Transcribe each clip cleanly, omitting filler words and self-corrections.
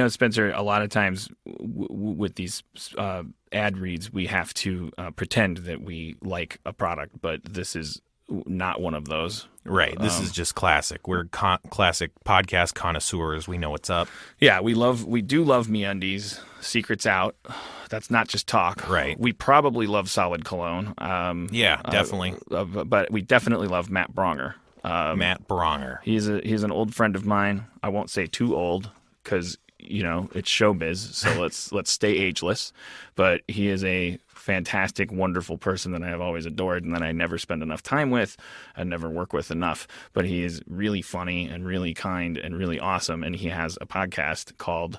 Spencer, a lot of times with these ad reads, we have to pretend that we like a product, but this is not one of those. Right. This is just classic. We're classic podcast connoisseurs. We know what's up. Yeah, we do love MeUndies. Secrets Out. That's not just talk. Right. We probably love Solid Cologne. Yeah, definitely. But we definitely love Matt Bronger. Matt Bronger. He's an old friend of mine. I won't say too old because it's showbiz. So let's stay ageless. But he is a fantastic, wonderful person that I have always adored and that I never spend enough time with and never work with enough. But he is really funny and really kind and really awesome. And he has a podcast called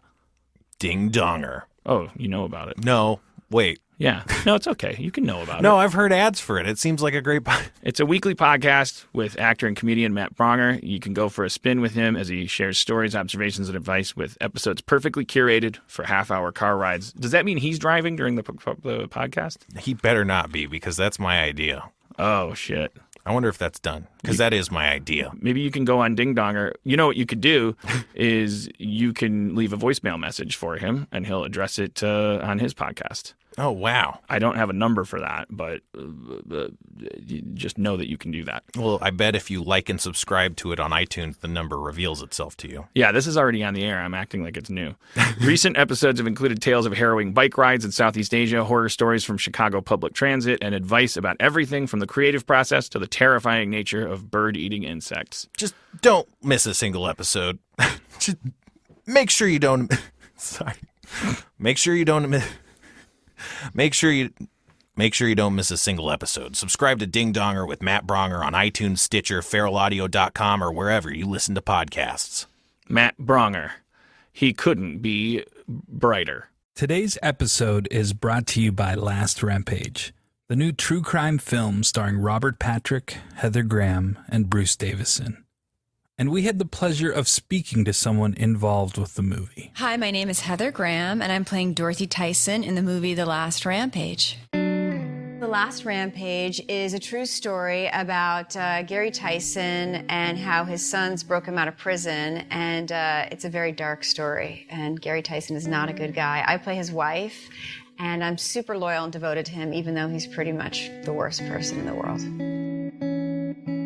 Ding Donger. Oh, you know about it? No, wait. Yeah. No, it's okay. You can know about it. No, I've heard ads for it. It seems like a great It's a weekly podcast with actor and comedian Matt Bronger. You can go for a spin with him as he shares stories, observations, and advice with episodes perfectly curated for half-hour car rides. Does that mean he's driving during the podcast? He better not be, because that's my idea. Oh, shit. I wonder if that's done, because that is my idea. Maybe you can go on Ding Donger. You know what you could do is you can leave a voicemail message for him, and he'll address it on his podcast. Oh, wow. I don't have a number for that, but you just know that you can do that. Well, I bet if you like and subscribe to it on iTunes, the number reveals itself to you. Yeah, this is already on the air. I'm acting like it's new. Recent episodes have included tales of harrowing bike rides in Southeast Asia, horror stories from Chicago public transit, and advice about everything from the creative process to the terrifying nature of bird-eating insects. Just don't miss a single episode. Just make sure you don't... Sorry. Make sure you don't miss a single episode. Subscribe to Ding Donger with Matt Bronger on iTunes, Stitcher, feralaudio.com, or wherever you listen to podcasts. Matt Bronger. He couldn't be brighter. Today's episode is brought to you by Last Rampage, the new true crime film starring Robert Patrick, Heather Graham, and Bruce Davison. And we had the pleasure of speaking to someone involved with the movie. Hi, my name is Heather Graham, and I'm playing Dorothy Tyson in the movie The Last Rampage. The Last Rampage is a true story about Gary Tyson and how his sons broke him out of prison, and it's a very dark story, and Gary Tyson is not a good guy. I play his wife, and I'm super loyal and devoted to him, even though he's pretty much the worst person in the world.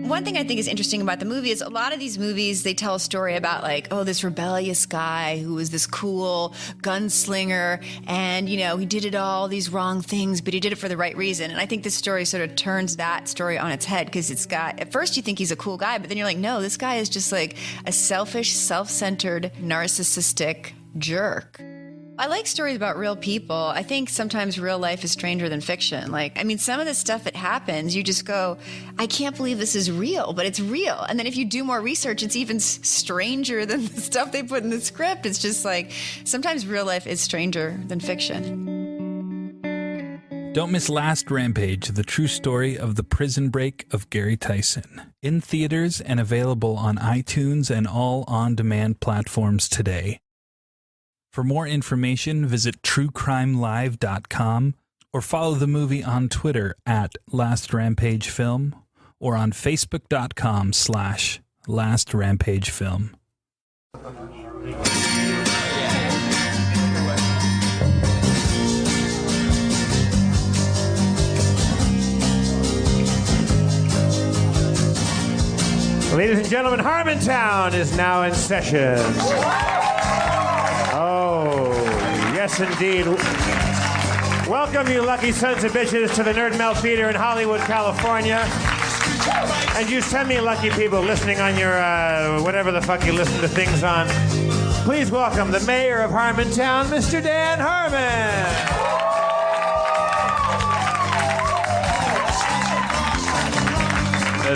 One thing I think is interesting about the movie is a lot of these movies, they tell a story about this rebellious guy who was this cool gunslinger and, he did all these wrong things, but he did it for the right reason. And I think this story sort of turns that story on its head because at first you think he's a cool guy, but then you're like, no, this guy is just like a selfish, self-centered, narcissistic jerk. I like stories about real people. I think sometimes real life is stranger than fiction. Some of the stuff that happens, you just go, I can't believe this is real, but it's real. And then if you do more research, it's even stranger than the stuff they put in the script. It's just sometimes real life is stranger than fiction. Don't miss Last Rampage, the true story of the prison break of Gary Tyson. In theaters and available on iTunes and all on-demand platforms today. For more information, visit truecrimelive.com or follow the movie on Twitter at Last Rampage Film or on Facebook.com/Last Rampage Film. Ladies and gentlemen, Harmontown is now in session. Oh, yes indeed. Welcome, you lucky sons of bitches, to the Nerd Melt Theater in Hollywood, California. And you semi-lucky people listening on your, whatever the fuck you listen to things on. Please welcome the mayor of Harmontown, Mr. Dan Harmon.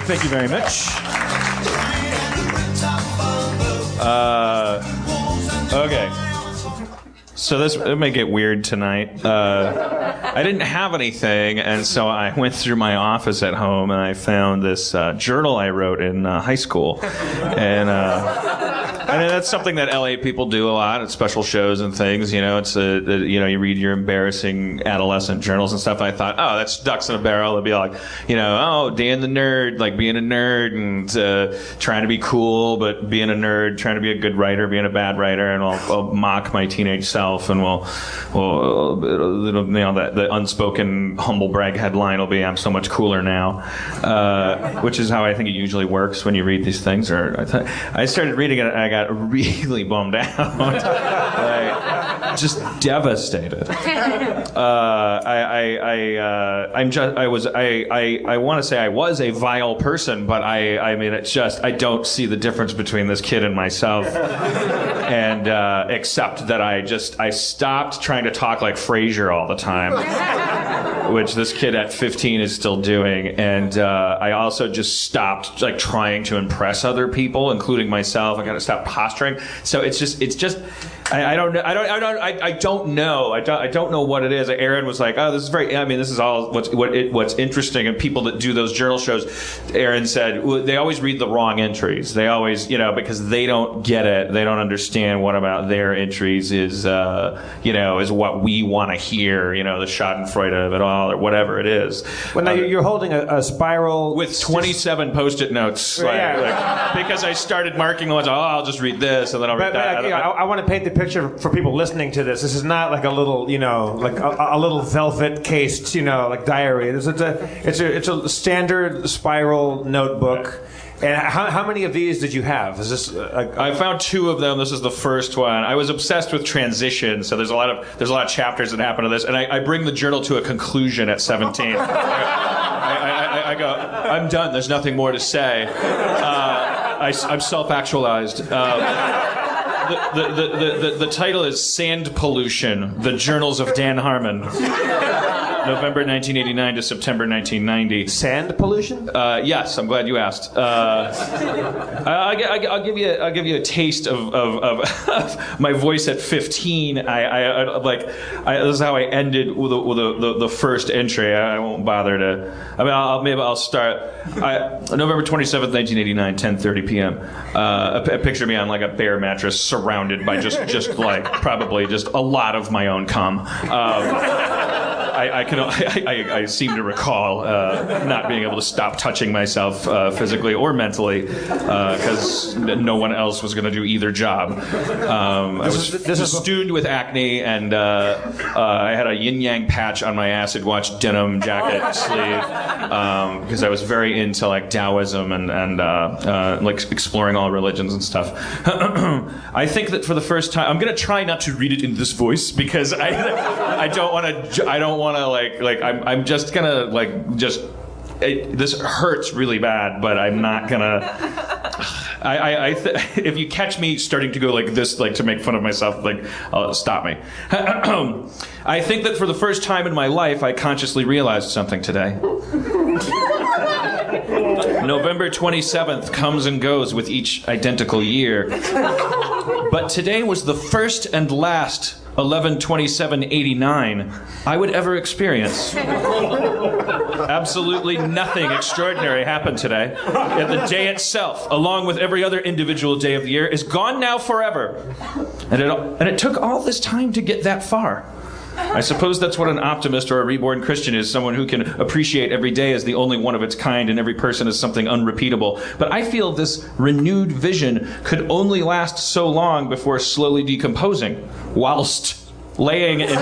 Thank you very much. Okay. So it may get weird tonight. I didn't have anything, and so I went through my office at home, and I found this journal I wrote in high school. And I mean, that's something that LA people do a lot at special shows and things. You know, it's you read your embarrassing adolescent journals and stuff. And I thought, oh, that's ducks in a barrel. It'd be like, oh, Dan the nerd, like being a nerd and trying to be cool, but being a nerd, trying to be a good writer, being a bad writer, and I'll mock my teenage self, and the unspoken humble brag headline will be, I'm so much cooler now, which is how I think it usually works when you read these things. I started reading it and I got really bummed out, like, just devastated. I want to say I was a vile person, but I mean, it's just, I don't see the difference between this kid and myself, and except that I stopped trying to talk like Frasier all the time, which this kid at 15 is still doing, and I also just stopped like trying to impress other people, including myself. I got to stop posturing. So it's just. I don't know what it is. Aaron was like, oh, this is very. I mean, this is all what's interesting. And people that do those journal shows, Aaron said, they always read the wrong entries. They always, because they don't get it. They don't understand what about their entries is what we want to hear. The Schadenfreude of it all, or whatever it is. Well, now you're holding a spiral with 27 Post-it notes, because I started marking the ones. Oh, I'll just read this, and then I'll read that. I want to paint the picture for people listening to this. This is not like a little, like a little velvet cased, like diary. It's a standard spiral notebook. And how many of these did you have? Is this? I found 2 of them. This is the first one. I was obsessed with transition, so there's a lot of chapters that happen to this, and I bring the journal to a conclusion at 17. I go, I'm done. There's nothing more to say. I'm self-actualized. The title is Sand Pollution, The Journals of Dan Harmon. November 1989 to September 1990. Sand pollution? Yes, I'm glad you asked. I'll give you a taste of my voice at 15. This is how I ended with the first entry. I won't bother to. I mean, I'll start. November 27th, 1989, 10:30 p.m. A picture of me on like a bare mattress, surrounded by just like probably just a lot of my own cum. I seem to recall not being able to stop touching myself physically or mentally because no one else was going to do either job. I was festooned with acne, and I had a yin-yang patch on my acid watch denim jacket sleeve because I was very into like Taoism and like exploring all religions and stuff. I think that for the first time, I'm going to try not to read it in this voice because I don't want to. I'm just gonna this hurts really bad, but I'm not gonna. If you catch me starting to go like this, like to make fun of myself, stop me. I think that for the first time in my life, I consciously realized something today. November 27th comes and goes with each identical year, but today was the first and last 11/27/89 I would ever experience. Absolutely nothing extraordinary happened today. Yet the day itself, along with every other individual day of the year, is gone now forever. And it took all this time to get that far. I suppose that's what an optimist or a reborn Christian is, someone who can appreciate every day as the only one of its kind and every person as something unrepeatable. But I feel this renewed vision could only last so long before slowly decomposing, whilst laying in...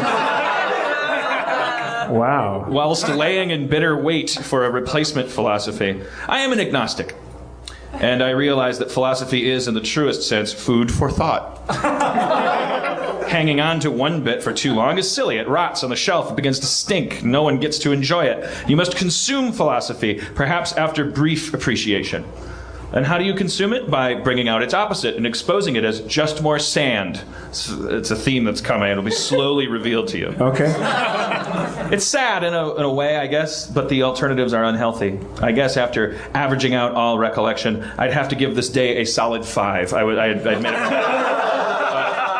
Wow. Whilst laying in bitter wait for a replacement philosophy. I am an agnostic. And I realize that philosophy is, in the truest sense, food for thought. Hanging on to one bit for too long is silly. It rots on the shelf. It begins to stink. No one gets to enjoy it. You must consume philosophy, perhaps after brief appreciation. And how do you consume it? By bringing out its opposite and exposing it as just more sand. It's a theme that's coming. It'll be slowly revealed to you. Okay. It's sad in a way, I guess, but the alternatives are unhealthy. I guess after averaging out all recollection, I'd have to give this day a solid 5. I'd made it.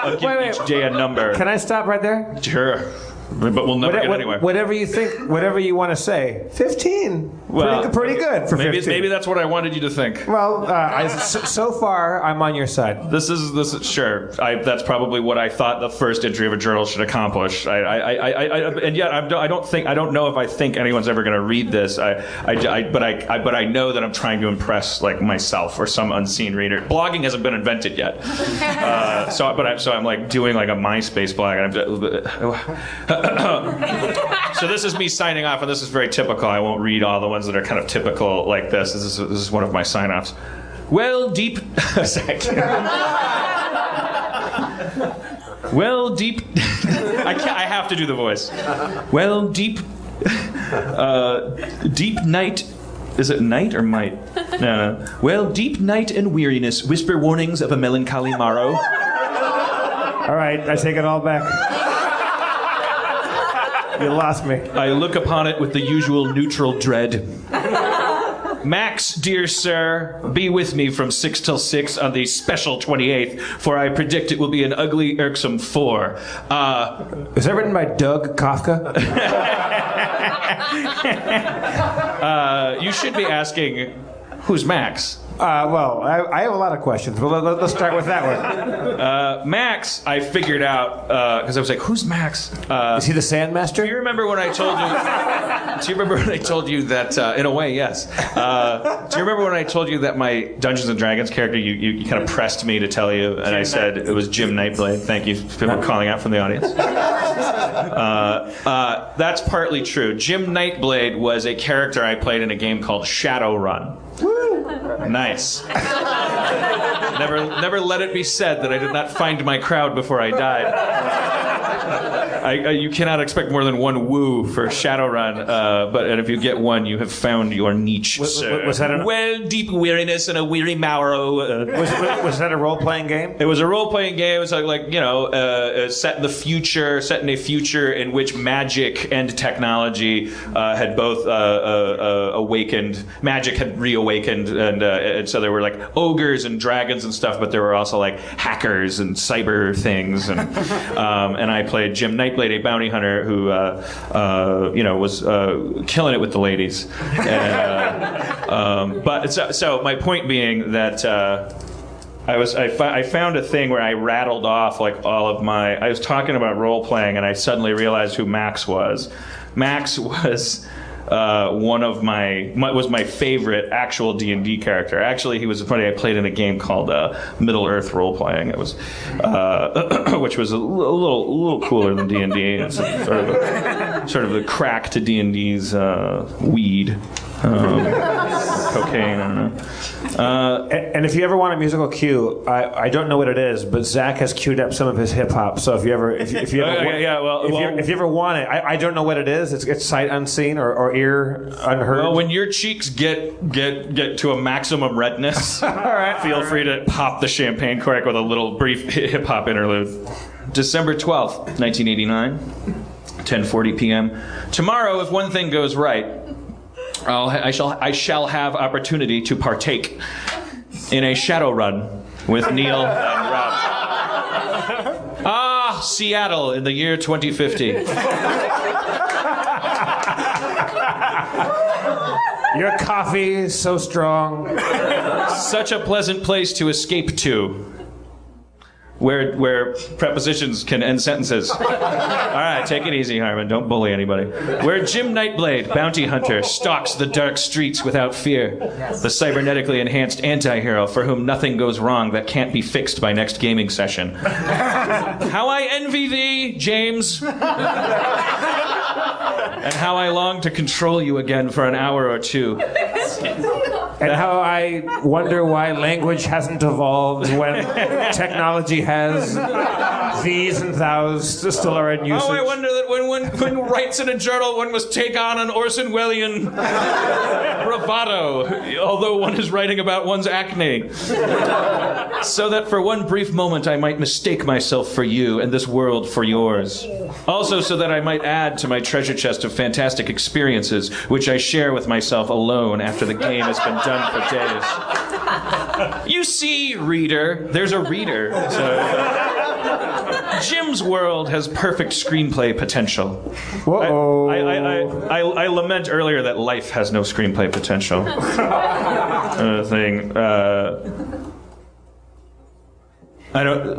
I'd give each day a number. Can I stop right there? Sure. but we'll never get anywhere. Whatever you think, whatever you want to say. 15. Well, pretty good for 15. Maybe that's what I wanted you to think. Well, so far, I'm on your side. This is sure. That's probably what I thought the first entry of a journal should accomplish. And yet I don't know if I think anyone's ever going to read this. But I know that I'm trying to impress like myself or some unseen reader. Blogging hasn't been invented yet. So I'm like doing like a MySpace blog. And so this is me signing off, and this is very typical. I won't read all the ones that are kind of typical like this. This is one of my sign-offs. Well, deep. Well, deep. I have to do the voice. Well, deep. Deep night. Is it night or might? No. Well, deep night and weariness whisper warnings of a melancholy morrow. All right, I take it all back. You lost me. I look upon it with the usual neutral dread. Max, dear sir, be with me from 6 till 6 on the special 28th, for I predict it will be an ugly, irksome 4. Is that written by Doug Kafka? You should be asking, who's Max? Well, I have a lot of questions, but let's start with that one. Max, I figured out, because I was like, who's Max? Is he the Sandmaster? Do you remember when I told you that, in a way, yes. Do you remember when I told you that my Dungeons & Dragons character, you kind of pressed me to tell you, and I said it was Jim Nightblade. Thank you for calling out from the audience. That's partly true. Jim Nightblade was a character I played in a game called Shadowrun. Nice. Never let it be said that I did not find my crowd before I died. You cannot expect more than one woo for Shadowrun, and if you get one, you have found your niche. Was that well, deep weariness and a weary morrow. Was that a role-playing game? It was a role-playing game. It was set in the future, set in a future in which magic and technology had both awakened. Magic had reawakened, and so there were like ogres and dragons and stuff, but there were also like hackers and cyber things, and I played Jim Nightblade, a bounty hunter who was killing it with the ladies. But so my point being that I found a thing where I rattled off like all of my. I was talking about role playing, and I suddenly realized who Max was. Max was was my favorite actual D&D character. Actually, he was funny. I played in a game called Middle Earth Role Playing. It was, which was a little cooler than D&D. It's sort of the crack to D&D's weed. Cocaine, I don't know. And if you ever want a musical cue, I don't know what it is, but Zach has queued up some of his hip hop. So if you ever want it, I don't know what it is. It's sight unseen or ear unheard. Well, when your cheeks get to a maximum redness, all right, feel free to pop the champagne cork with a little brief hip hop interlude. December 12th, 1989, 10:40 p.m. Tomorrow, if one thing goes right, I shall have opportunity to partake in a shadow run with Neil and Rob. Ah, Seattle in the year 2050. Your coffee is so strong. Such a pleasant place to escape to. Where prepositions can end sentences. All right, take it easy, Harmon. Don't bully anybody. Where Jim Nightblade, bounty hunter, stalks the dark streets without fear. The cybernetically enhanced anti-hero for whom nothing goes wrong that can't be fixed by next gaming session. How I envy thee, James. And how I long to control you again for an hour or two. And how I wonder why language hasn't evolved when technology has these and thous still are in usage. Oh, I wonder that when one writes in a journal, one must take on an Orson Welles bravado, although one is writing about one's acne. So that for one brief moment I might mistake myself for you and this world for yours. Also so that I might add to my treasure chest of fantastic experiences, which I share with myself alone after the game has been done for days. You see, reader, there's a reader. So, Jim's world has perfect screenplay potential. Whoa. I lament earlier that life has no screenplay potential.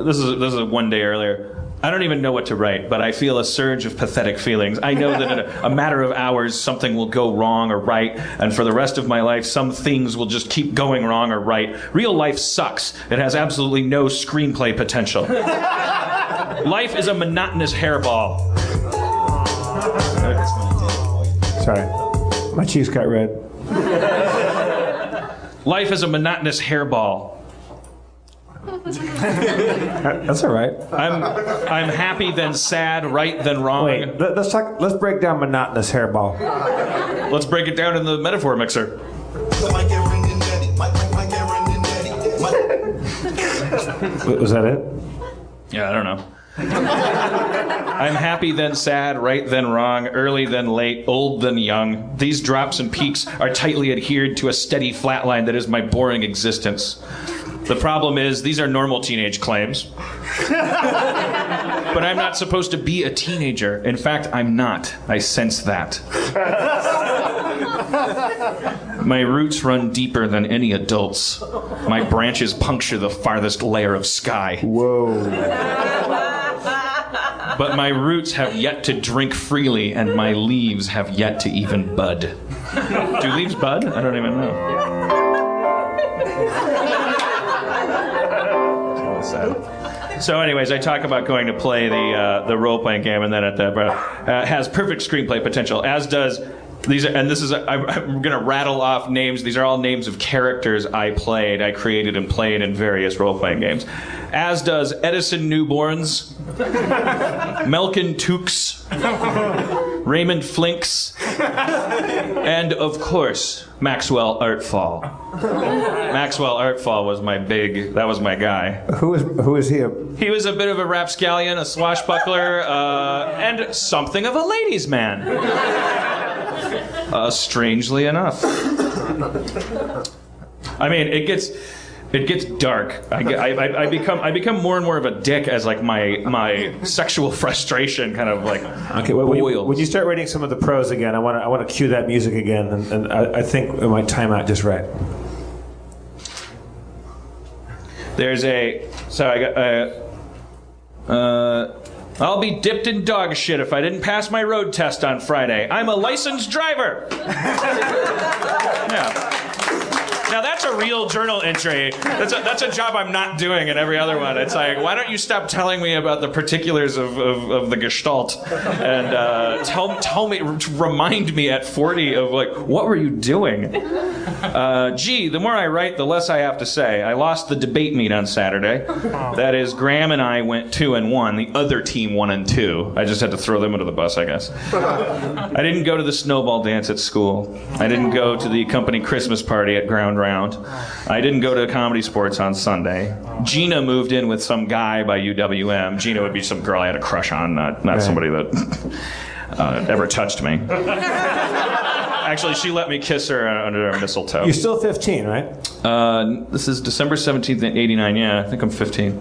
This is one day earlier. I don't even know what to write, but I feel a surge of pathetic feelings. I know that in a matter of hours, something will go wrong or right, and for the rest of my life, some things will just keep going wrong or right. Real life sucks. It has absolutely no screenplay potential. Life is a monotonous hairball. Sorry. My cheeks got red. Life is a monotonous hairball. That's all right. I'm happy, then sad, right, then wrong. Wait, let's break down monotonous hairball. Let's break it down in the metaphor mixer. Was that it? Yeah, I don't know. I'm happy, then sad, right, then wrong, early, then late, old, then young. These drops and peaks are tightly adhered to a steady flatline that is my boring existence. The problem is, these are normal teenage claims. But I'm not supposed to be a teenager. In fact, I'm not. I sense that. My roots run deeper than any adult's. My branches puncture the farthest layer of sky. Whoa. But my roots have yet to drink freely, and my leaves have yet to even bud. Do leaves bud? I don't even know. So anyways, I talk about going to play the role-playing game, and then at the has perfect screenplay potential, as does these. And this is I'm going to rattle off names. These are all names of characters I created and played in various role-playing games. As does Edison Newborns, Melkin Tukes, Raymond Flinks, and of course Maxwell Artfall. Maxwell Artfall was that was my guy. Who is he? He was a bit of a rapscallion, a swashbuckler, and something of a ladies' man. Strangely enough. I mean, it gets dark. I become more and more of a dick as like my sexual frustration kind of like boils. When you start reading some of the prose again, I want to cue that music again, and I think it might time out just right. There's I'll be dipped in dog shit if I didn't pass my road test on Friday. I'm a licensed driver. Yeah. Now that's a real journal entry. That's a job I'm not doing in every other one. It's like, why don't you stop telling me about the particulars of the Gestalt and tell me, remind me at 40 of like, what were you doing? The more I write, the less I have to say. I lost the debate meet on Saturday. That is, Graham and I went 2-1. The other team 1-2. I just had to throw them under the bus, I guess. I didn't go to the snowball dance at school. I didn't go to the company Christmas party at Ground Round. I didn't go to Comedy Sports on Sunday. Gina moved in with some guy by UWM. Gina would be some girl I had a crush on, not somebody that ever touched me. Actually, she let me kiss her under a mistletoe. You're still 15, right? This is December 17th, 89. Yeah, I think I'm 15.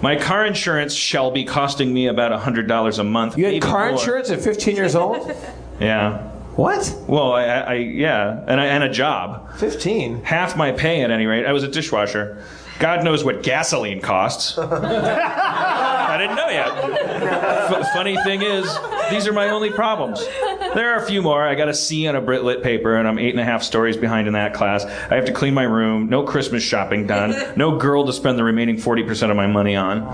My car insurance shall be costing me about $100 a month. You had car insurance at 15 years old? Yeah. What? Well, yeah, and a job. 15? Half my pay at any rate. I was a dishwasher. God knows what gasoline costs. I didn't know yet. Funny thing is, these are my only problems. There are a few more. I got a C on a Brit Lit paper, and I'm 8.5 stories behind in that class. I have to clean my room. No Christmas shopping done. No girl to spend the remaining 40% of my money on.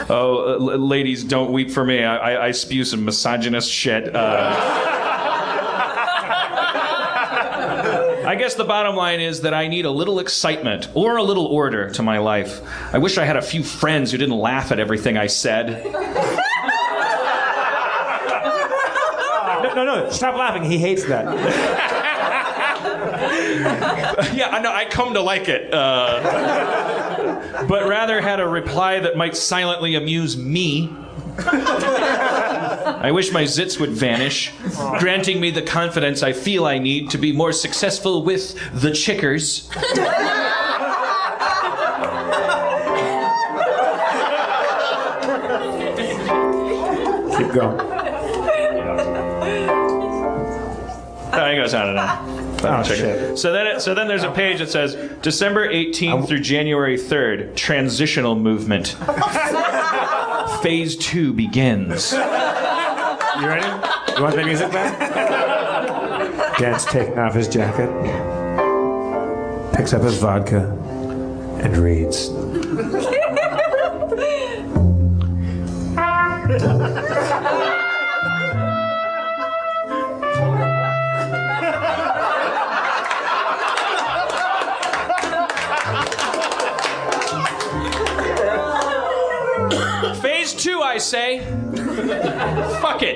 Ladies, don't weep for me. I spew some misogynist shit. I guess the bottom line is that I need a little excitement or a little order to my life. I wish I had a few friends who didn't laugh at everything I said. No, stop laughing. He hates that. Yeah, I know. I come to like it. But rather had a reply that might silently amuse me. I wish my zits would vanish, granting me the confidence I feel I need to be more successful with the chickers. Keep going. Oh, he goes on and on. Oh, shit. So then there's a page that says December 18th through January 3rd, transitional movement. Phase 2 begins. You ready? You want the music back? Dan's taking off his jacket, picks up his vodka, and reads. Phase 2, I say. Fuck it.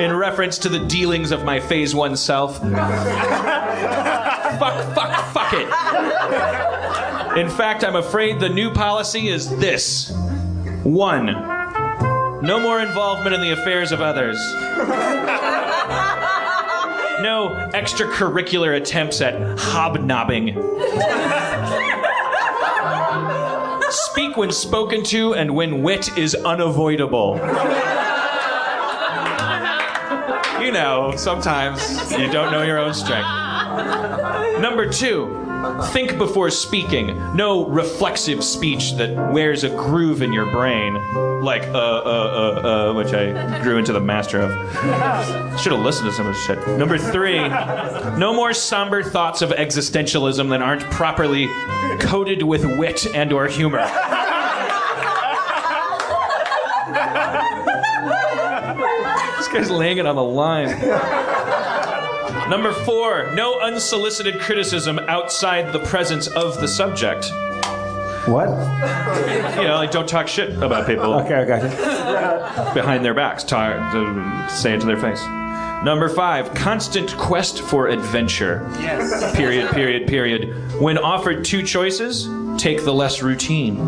In reference to the dealings of my Phase 1 self. Fuck it. In fact, I'm afraid the new policy is this. 1. No more involvement in the affairs of others. No extracurricular attempts at hobnobbing. Speak when spoken to and when wit is unavoidable. You know, sometimes you don't know your own strength. Number 2, think before speaking. No reflexive speech that wears a groove in your brain. Like, which I grew into the master of. Should have listened to some of this shit. Number 3, no more somber thoughts of existentialism that aren't properly coated with wit and or humor. This guy's laying it on the line. Number 4, no unsolicited criticism outside the presence of the subject. What? You know, like don't talk shit about people. Okay, I got you. Behind their backs. Say it to their face. Number 5, constant quest for adventure. Yes. Period. When offered 2 choices, take the less routine.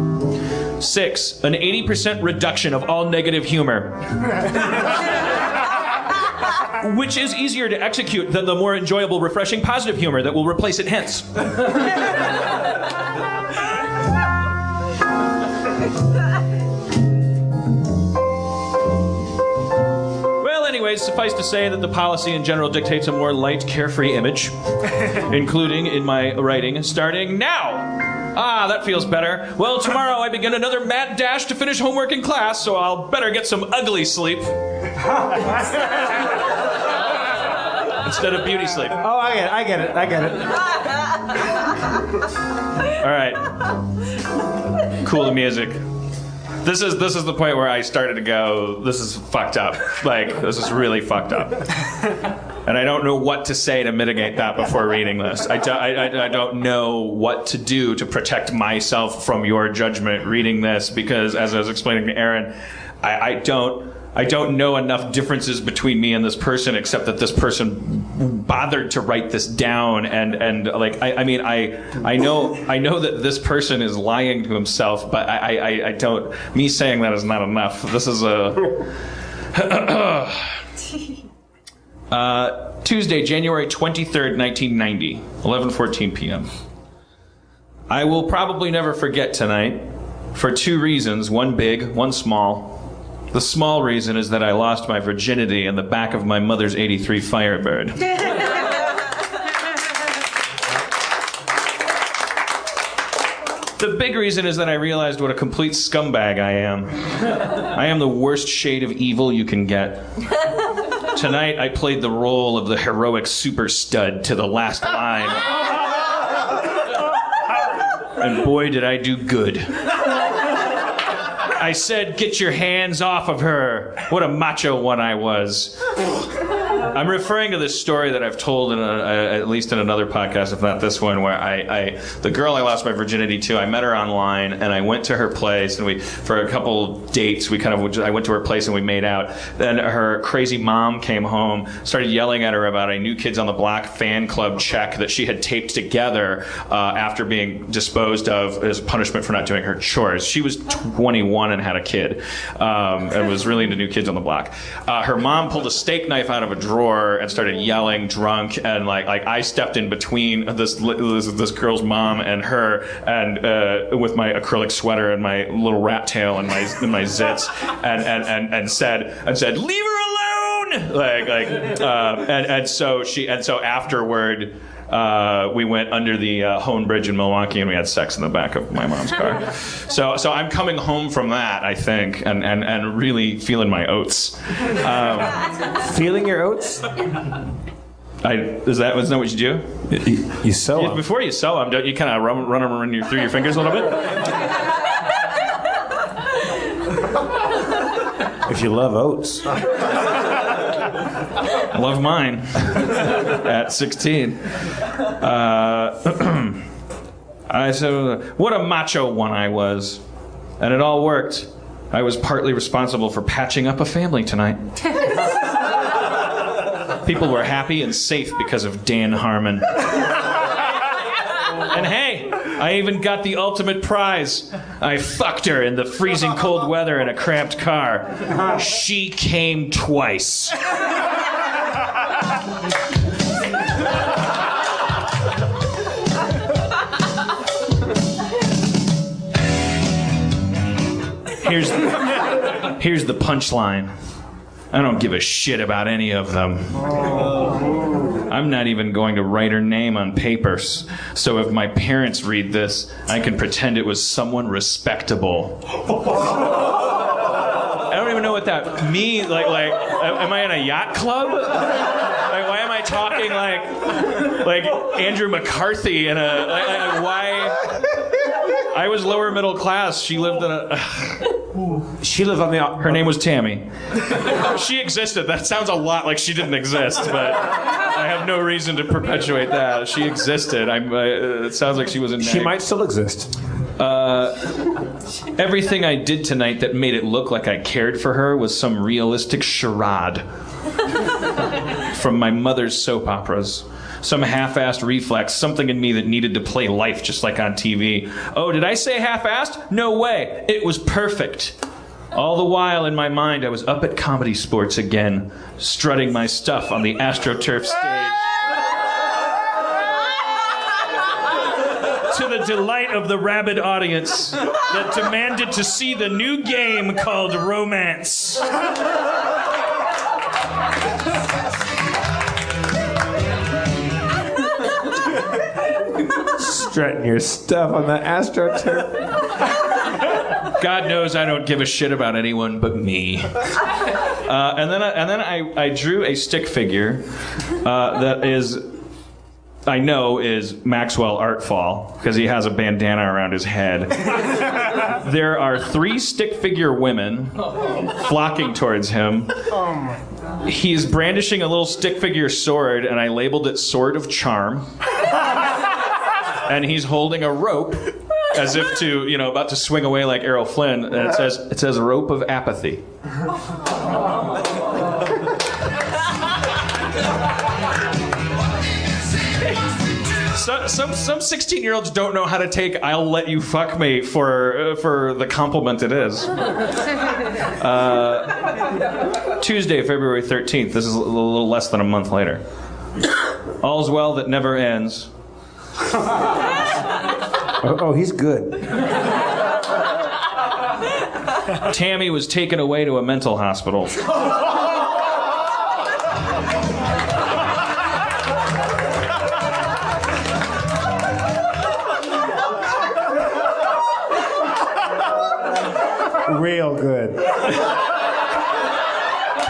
6, an 80% reduction of all negative humor. Which is easier to execute than the more enjoyable, refreshing, positive humor that will replace it hence. Well, anyways, suffice to say that the policy in general dictates a more light, carefree image, including in my writing, starting now. Ah, that feels better. Well, tomorrow I begin another mad dash to finish homework in class, so I'll better get some ugly sleep. Instead of beauty sleep. Oh, I get it. All right. Cool the music. This is the point where I started to go, this is fucked up. Like, this is really fucked up. And I don't know what to say to mitigate that before reading this. I don't know what to do to protect myself from your judgment reading this, because as I was explaining to Aaron, I don't know enough differences between me and this person, except that this person bothered to write this down, and like I know that this person is lying to himself, but I don't. Me saying that is not enough. This is a Tuesday, January 23rd, 1990, 11:14 p.m. I will probably never forget tonight for 2 reasons: one big, one small. The small reason is that I lost my virginity in the back of my mother's '83 Firebird. The big reason is that I realized what a complete scumbag I am. I am the worst shade of evil you can get. Tonight I played the role of the heroic super stud to the last line. And boy did I do good. I said, get your hands off of her. What a macho one I was. I'm referring to this story that I've told at least in another podcast, if not this one, where the girl I lost my virginity to, I met her online, and I went to her place, and for a couple dates, I went to her place and we made out. Then her crazy mom came home, started yelling at her about a New Kids on the Block fan club check that she had taped together after being disposed of as punishment for not doing her chores. She was 21 and had a kid, and was really into New Kids on the Block. Her mom pulled a steak knife out of a drawer drawer and started yelling drunk, and like I stepped in between this girl's mom and her, and with my acrylic sweater and my little rat tail and my zits, and said leave her alone, and so afterward. We went under the Hone Bridge in Milwaukee, and we had sex in the back of my mom's car. So I'm coming home from that, I think, and really feeling my oats. Feeling your oats? Isn't that what you do? You sew them. Before you sew them, don't you kind of run them through your fingers a little bit? If you love oats. I love mine at 16. I said, what a macho one I was. And it all worked. I was partly responsible for patching up a family tonight. People were happy and safe because of Dan Harmon. And hey, I even got the ultimate prize. I fucked her in the freezing cold weather in a cramped car. She came twice. Here's the punchline. I don't give a shit about any of them. I'm not even going to write her name on papers. So if my parents read this, I can pretend it was someone respectable. I don't even know what that means. Like, am I in a yacht club? Like, why am I talking like Andrew McCarthy in a why? I was lower middle class. She lived in a. She lived on the. Her name was Tammy. She existed. That sounds a lot like she didn't exist, but I have no reason to perpetuate that. She existed. It sounds like she was in. She might still exist. Everything I did tonight that made it look like I cared for her was some realistic charade from my mother's soap operas. Some half-assed reflex, something in me that needed to play life just like on TV. Oh, did I say half-assed? No way. It was perfect. All the while in my mind, I was up at Comedy Sports again, strutting my stuff on the AstroTurf stage. To the delight of the rabid audience that demanded to see the new game called Romance. Strutting your stuff on the AstroTurf. God knows I don't give a shit about anyone but me. And then I drew a stick figure that I know is Maxwell Artfall because he has a bandana around his head. There are 3 stick figure women flocking towards him. He's brandishing a little stick figure sword, and I labeled it Sword of Charm. And he's holding a rope as if to, about to swing away like Errol Flynn. And it says Rope of Apathy. Some 16-year-olds don't know how to take "I'll let you fuck me" for the compliment it is. Tuesday, February 13th. This is a little less than a month later. All's well that never ends. Oh, he's good. Tammy was taken away to a mental hospital. Real good.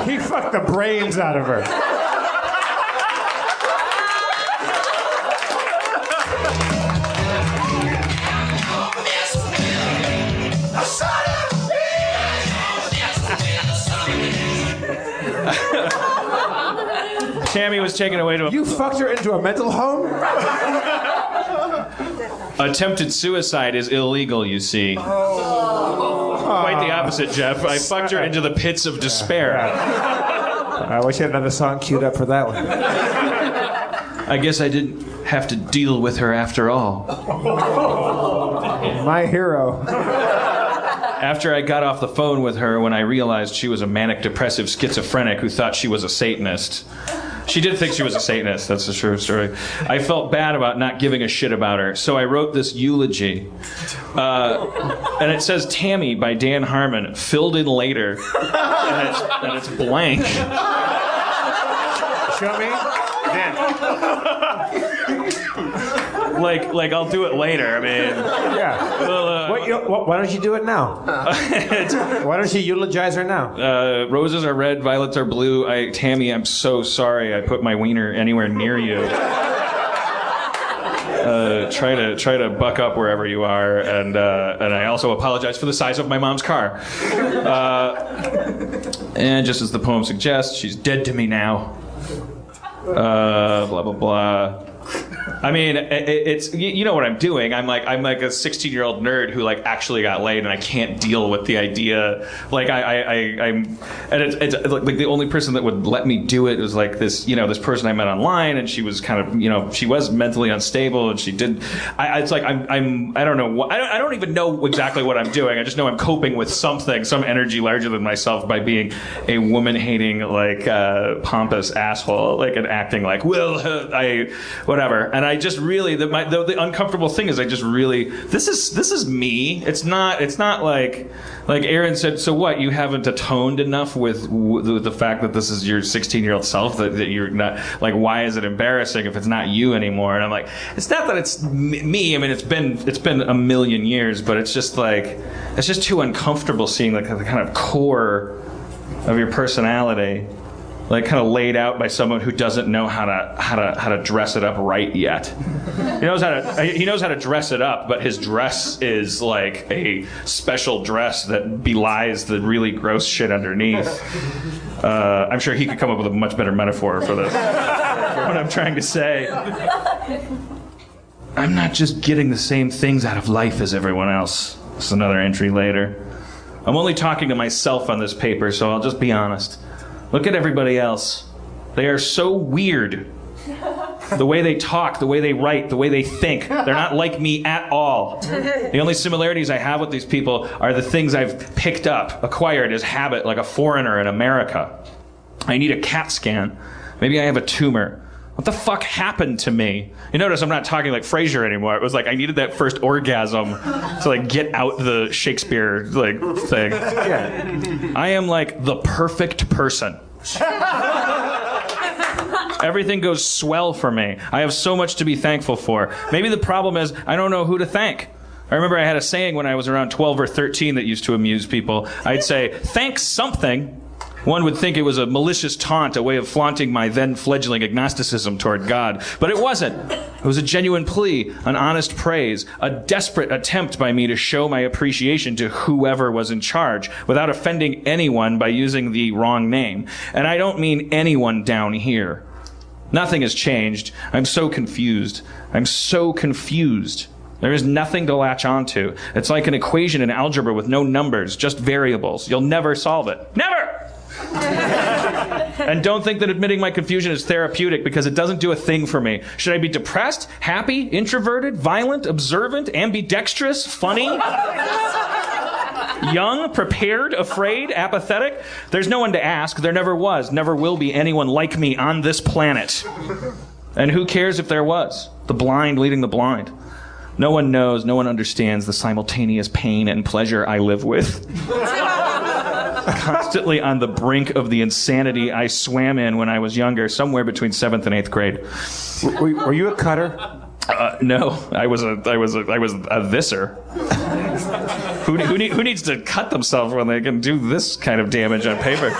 He fucked the brains out of her. Tammy was taken away to a... You fucked her into a mental home? Attempted suicide is illegal, you see. Quite the opposite, Jeff. I fucked her into the pits of despair. I wish I had another song queued up for that one. I guess I didn't have to deal with her after all. My hero. after I got off the phone with her, when I realized she was a manic depressive schizophrenic who thought she was a Satanist. She did think she was a Satanist, that's a true story. I felt bad about not giving a shit about her, so I wrote this eulogy. And it says Tammy by Dan Harmon, filled in later, and it's blank. Show me. Dan. Like I'll do it later. I mean, Yeah. Why don't you do it now? Why don't you eulogize her now? roses are red, violets are blue. Tammy, I'm so sorry I put my wiener anywhere near you. Try to buck up wherever you are, and I also apologize for the size of my mom's car. And just as the poem suggests, she's dead to me now. Blah blah blah. I mean, it's you know what I'm doing. I'm like a 16-year-old nerd who like actually got laid, and I can't deal with the idea. Like I'm, and it's like the only person that would let me do it was like this person I met online, and she was kind of she was mentally unstable, and she did. It's like I don't know what I don't even know exactly what I'm doing. I just know I'm coping with some energy larger than myself by being a woman-hating like pompous asshole, like and acting like whatever. And I just really the uncomfortable thing is I just really this is me. It's not like Aaron said. So what? You haven't atoned enough with the fact that this is your 16-year-old self that you're not like. Why is it embarrassing if it's not you anymore? And I'm like, it's not that it's me. I mean, it's been a million years, but it's just like it's just too uncomfortable seeing like the kind of core of your personality. Like kind of laid out by someone who doesn't know how to dress it up right yet. He knows how to dress it up, but his dress is like a special dress that belies the really gross shit underneath. I'm sure he could come up with a much better metaphor for this. For what I'm trying to say. I'm not just getting the same things out of life as everyone else. This is another entry later. I'm only talking to myself on this paper, so I'll just be honest. Look at everybody else. They are so weird. The way they talk, the way they write, the way they think. They're not like me at all. The only similarities I have with these people are the things I've picked up, acquired as habit like a foreigner in America. I need a CAT scan. Maybe I have a tumor. What the fuck happened to me? You notice I'm not talking like Frasier anymore. It was like I needed that first orgasm to like get out the Shakespeare like thing. Yeah. I am like the perfect person. Everything goes swell for me. I have so much to be thankful for. Maybe the problem is I don't know who to thank. I remember I had a saying when I was around 12 or 13 that used to amuse people. I'd say, thanks something. One would think it was a malicious taunt, a way of flaunting my then fledgling agnosticism toward God. But it wasn't. It was a genuine plea, an honest praise, a desperate attempt by me to show my appreciation to whoever was in charge, without offending anyone by using the wrong name. And I don't mean anyone down here. Nothing has changed. I'm so confused. I'm so confused. There is nothing to latch onto. It's like an equation in algebra with no numbers, just variables. You'll never solve it. Never! And don't think that admitting my confusion is therapeutic, because it doesn't do a thing for me. Should I be depressed, happy, introverted, violent, observant, ambidextrous, funny, young, prepared, afraid, apathetic? There's no one to ask. There never was, never will be anyone like me on this planet. And who cares if there was? The blind leading the blind. No one knows, no one understands the simultaneous pain and pleasure I live with. Constantly on the brink of the insanity I swam in when I was younger, somewhere between 7th and 8th grade. Were you a cutter? No, I was a thisser. Who needs to cut themselves when they can do this kind of damage on paper?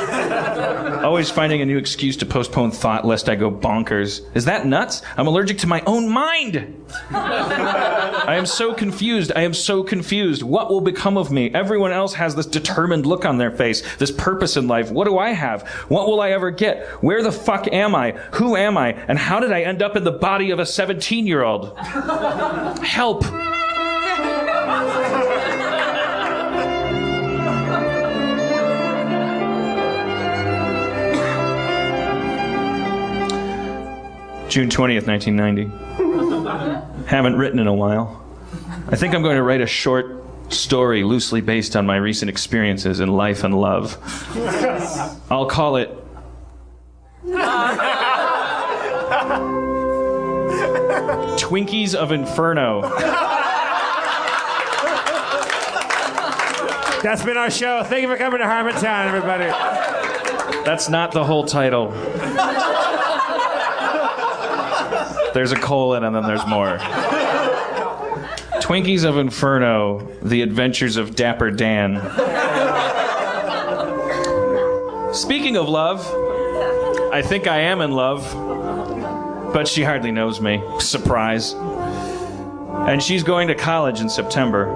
Always finding a new excuse to postpone thought lest I go bonkers. Is that nuts? I'm allergic to my own mind. I am so confused. I am so confused. What will become of me? Everyone else has this determined look on their face, this purpose in life. What do I have? What will I ever get? Where the fuck am I? Who am I? And how did I end up in the body of a 17-year-old? Help. June 20th, 1990. Haven't written in a while. I think I'm going to write a short story loosely based on my recent experiences in life and love. I'll call it Twinkies of Inferno. That's been our show. Thank you for coming to Harmontown, everybody. That's not the whole title. There's a colon and then there's more. Twinkies of Inferno, The Adventures of Dapper Dan. Speaking of love, I think I am in love, but she hardly knows me. Surprise. And she's going to college in September.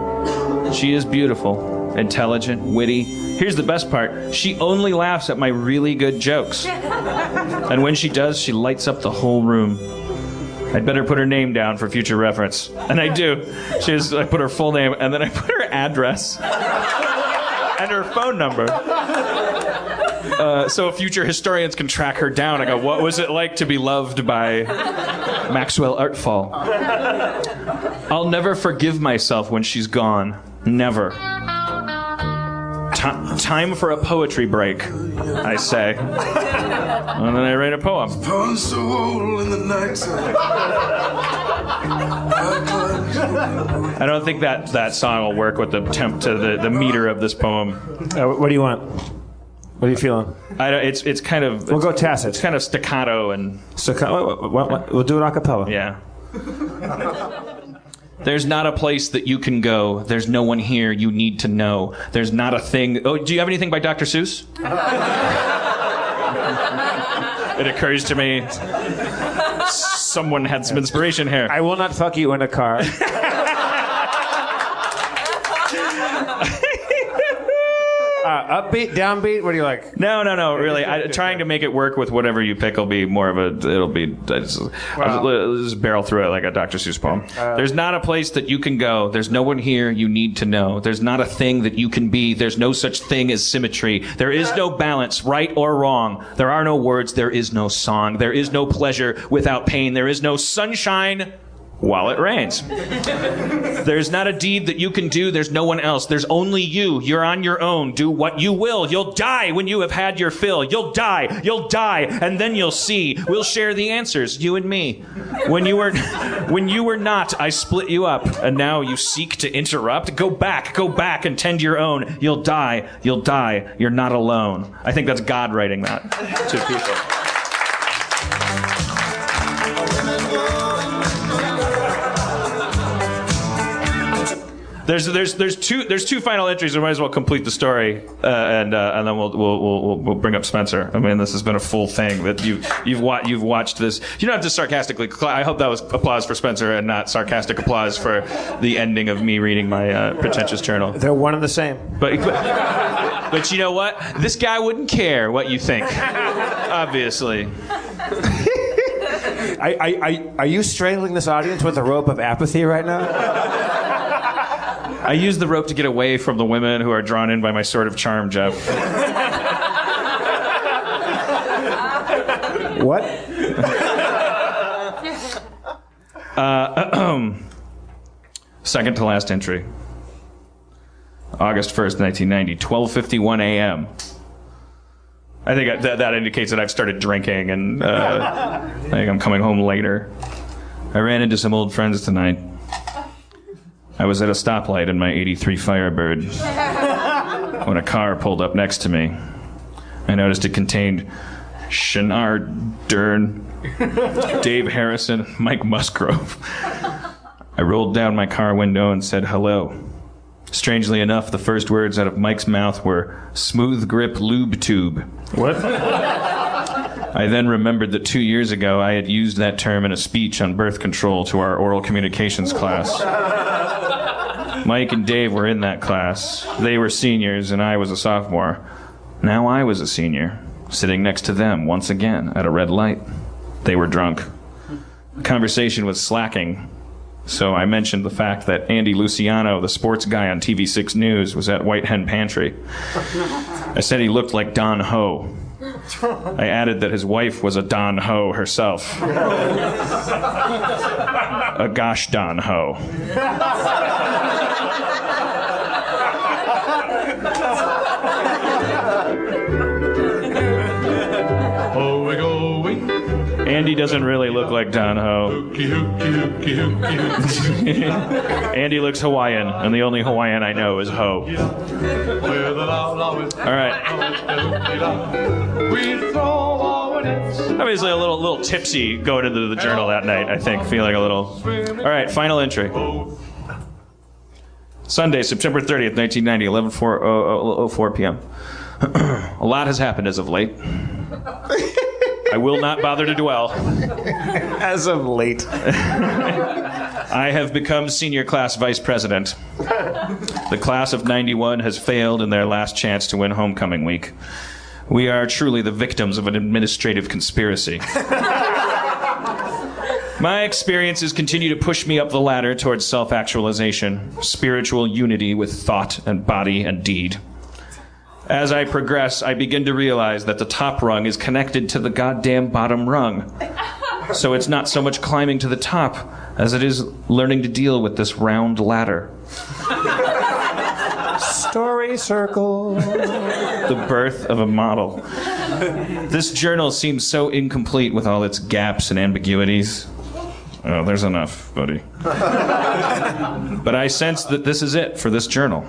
She is beautiful, intelligent, witty. Here's the best part. She only laughs at my really good jokes. And when she does, she lights up the whole room. I'd better put her name down for future reference. And I do. I put her full name, and then I put her address and her phone number. So future historians can track her down. I go, what was it like to be loved by Maxwell Artfall? I'll never forgive myself when she's gone. Never. Time for a poetry break, I say. And then I write a poem. I don't think that song will work with the temp to the meter of this poem. What do you want? What are you feeling? It's kind of. We'll go tacit. It's kind of staccato and. We'll do it a cappella. Yeah. There's not a place that you can go. There's no one here you need to know. There's not a thing. Oh, do you have anything by Dr. Seuss? It occurs to me someone had some inspiration here. I will not fuck you in a car. Upbeat, downbeat. What do you like? No. Really, trying to make it work with whatever you pick will be more of a. It'll be. I'll just barrel through it like a Dr. Seuss poem. There's not a place that you can go. There's no one here you need to know. There's not a thing that you can be. There's no such thing as symmetry. There is no balance, right or wrong. There are no words. There is no song. There is no pleasure without pain. There is no sunshine while it rains. There's not a deed that you can do. There's no one else. There's only you. You're on your own. Do what you will. You'll die when you have had your fill. You'll die, and then you'll see. We'll share the answers, you and me. When you were not, I split you up, and now you seek to interrupt. Go back, and tend your own. You'll die. You're not alone. I think that's God writing that to people. There's two final entries. We might as well complete the story, and then we'll bring up Spencer. I mean, this has been a full thing that you've watched this. You don't have to sarcastically. I hope that was applause for Spencer and not sarcastic applause for the ending of me reading my pretentious journal. They're one and the same. But you know what? This guy wouldn't care what you think. Obviously. Are you strangling this audience with a rope of apathy right now? I use the rope to get away from the women who are drawn in by my sword of charm, Jeff. What? Second to last entry. August 1st, 1990, 12:51 a.m. I think that indicates that I've started drinking, and I think I'm coming home later. I ran into some old friends tonight. I was at a stoplight in my '83 Firebird when a car pulled up next to me. I noticed it contained Shanard Dern, Dave Harrison, Mike Musgrove. I rolled down my car window and said hello. Strangely enough, the first words out of Mike's mouth were smooth grip lube tube. What? I then remembered that 2 years ago I had used that term in a speech on birth control to our oral communications class. Mike and Dave were in that class. They were seniors and I was a sophomore. Now I was a senior, sitting next to them once again at a red light. They were drunk. The conversation was slacking, so I mentioned the fact that Andy Luciano, the sports guy on TV6 News, was at White Hen Pantry. I said he looked like Don Ho. I added that his wife was a Don Ho herself. A gosh Don Ho. Andy doesn't really look like Don Ho. Andy looks Hawaiian, and the only Hawaiian I know is Ho. All right. Obviously a little tipsy going into the journal that night, I think, feeling a little... All right, final entry. Sunday, September 30th, 1990, 11:04 p.m. A lot has happened as of late. I will not bother to dwell. As of late. I have become senior class vice president. The class of 91 has failed in their last chance to win homecoming week. We are truly the victims of an administrative conspiracy. My experiences continue to push me up the ladder towards self-actualization, spiritual unity with thought and body and deed. As I progress, I begin to realize that the top rung is connected to the goddamn bottom rung. So it's not so much climbing to the top as it is learning to deal with this round ladder. Story circle. The birth of a model. This journal seems so incomplete with all its gaps and ambiguities. Oh, there's enough, buddy. But I sense that this is it for this journal.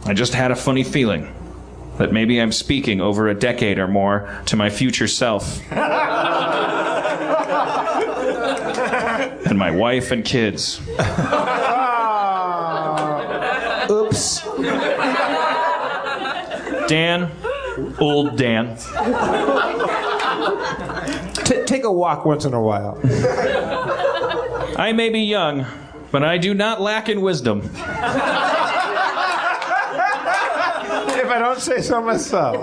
I just had a funny feeling that maybe I'm speaking over a decade or more to my future self. And my wife and kids. Oops. Dan, old Dan. Take a walk once in a while. I may be young, but I do not lack in wisdom. If I don't say so myself.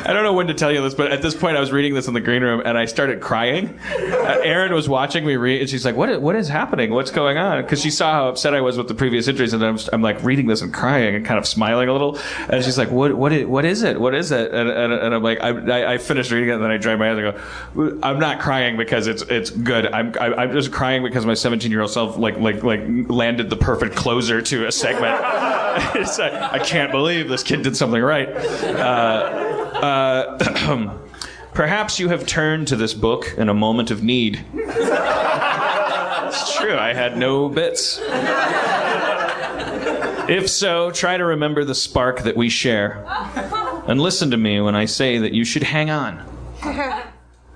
I don't know when to tell you this, but at this point I was reading this in the green room and I started crying. Erin was watching me read and she's like, what is happening? What's going on? Because she saw how upset I was with the previous entries, and I'm like reading this and crying and kind of smiling a little. And she's like, what is it? What is it? And I'm like, I finished reading it and then I dried my eyes and go, I'm not crying because it's good. I'm just crying because my 17-year-old self like landed the perfect closer to a segment. It's like, I can't believe this kid did something right. Perhaps you have turned to this book in a moment of need. It's true, I had no bits. If so, try to remember the spark that we share. And listen to me when I say that you should hang on.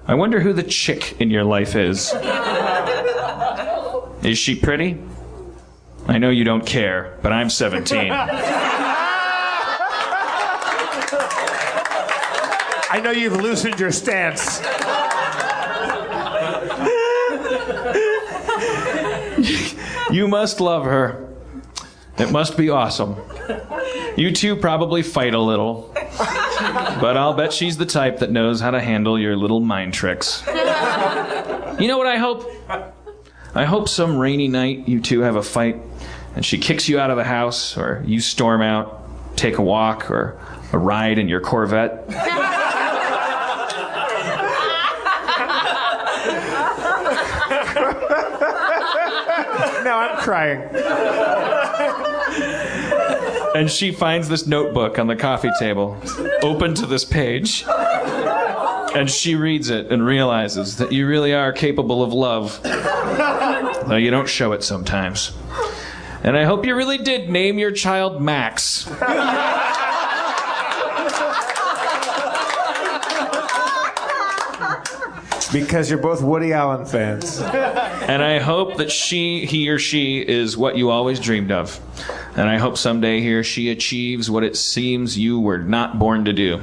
I wonder who the chick in your life is. Is she pretty? I know you don't care, but I'm 17. I know you've loosened your stance. You must love her. It must be awesome. You two probably fight a little, but I'll bet she's the type that knows how to handle your little mind tricks. You know what I hope? I hope some rainy night you two have a fight and she kicks you out of the house, or you storm out, take a walk, or a ride in your Corvette. Now I'm crying. And she finds this notebook on the coffee table, open to this page. And she reads it and realizes that you really are capable of love, though you don't show it sometimes. And I hope you really did name your child Max. Because you're both Woody Allen fans. And I hope that he or she is what you always dreamed of. And I hope someday he or she achieves what it seems you were not born to do.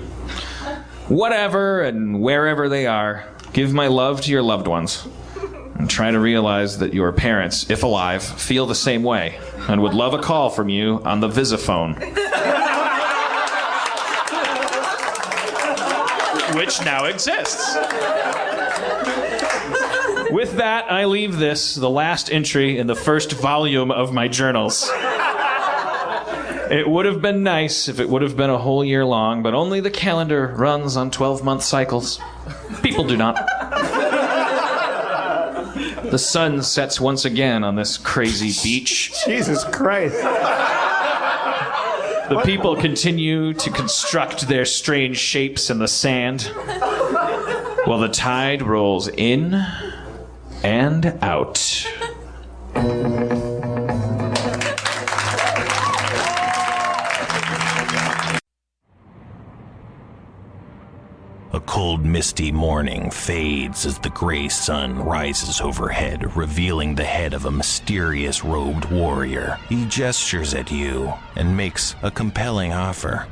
Whatever and wherever they are, give my love to your loved ones. And try to realize that your parents, if alive, feel the same way and would love a call from you on the Visiphone. Which now exists. With that, I leave this, the last entry in the first volume of my journals. It would have been nice if it would have been a whole year long, but only the calendar runs on 12-month cycles. People do not. The sun sets once again on this crazy beach. Jesus Christ. The people continue to construct their strange shapes in the sand while the tide rolls in and out. A cold, misty morning fades as the gray sun rises overhead, revealing the head of a mysterious robed warrior. He gestures at you and makes a compelling offer.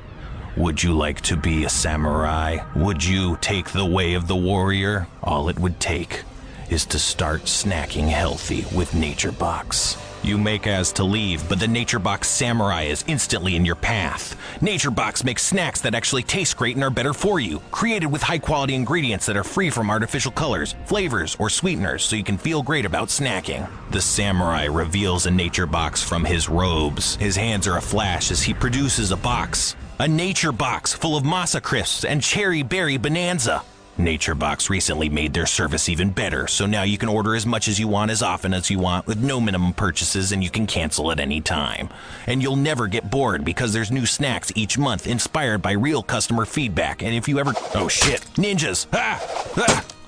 Would you like to be a samurai? Would you take the way of the warrior? All it would take is to start snacking healthy with Nature Box. You make as to leave, but the Nature Box Samurai is instantly in your path. Nature Box makes snacks that actually taste great and are better for you, created with high-quality ingredients that are free from artificial colors, flavors, or sweeteners, so you can feel great about snacking. The Samurai reveals a Nature Box from his robes. His hands are aflash as he produces a box. A Nature Box full of masa crisps and cherry berry bonanza. Nature Box recently made their service even better, so now you can order as much as you want as often as you want with no minimum purchases, and you can cancel at any time. And you'll never get bored because there's new snacks each month inspired by real customer feedback. And if you ever... Oh shit, ninjas!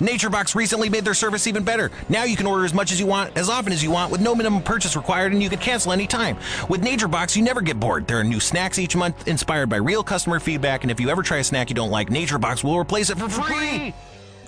Nature Box recently made their service even better. Now you can order as much as you want, as often as you want, with no minimum purchase required, and you can cancel any time. With Nature Box, you never get bored. There are new snacks each month inspired by real customer feedback, and if you ever try a snack you don't like, Nature Box will replace it for free!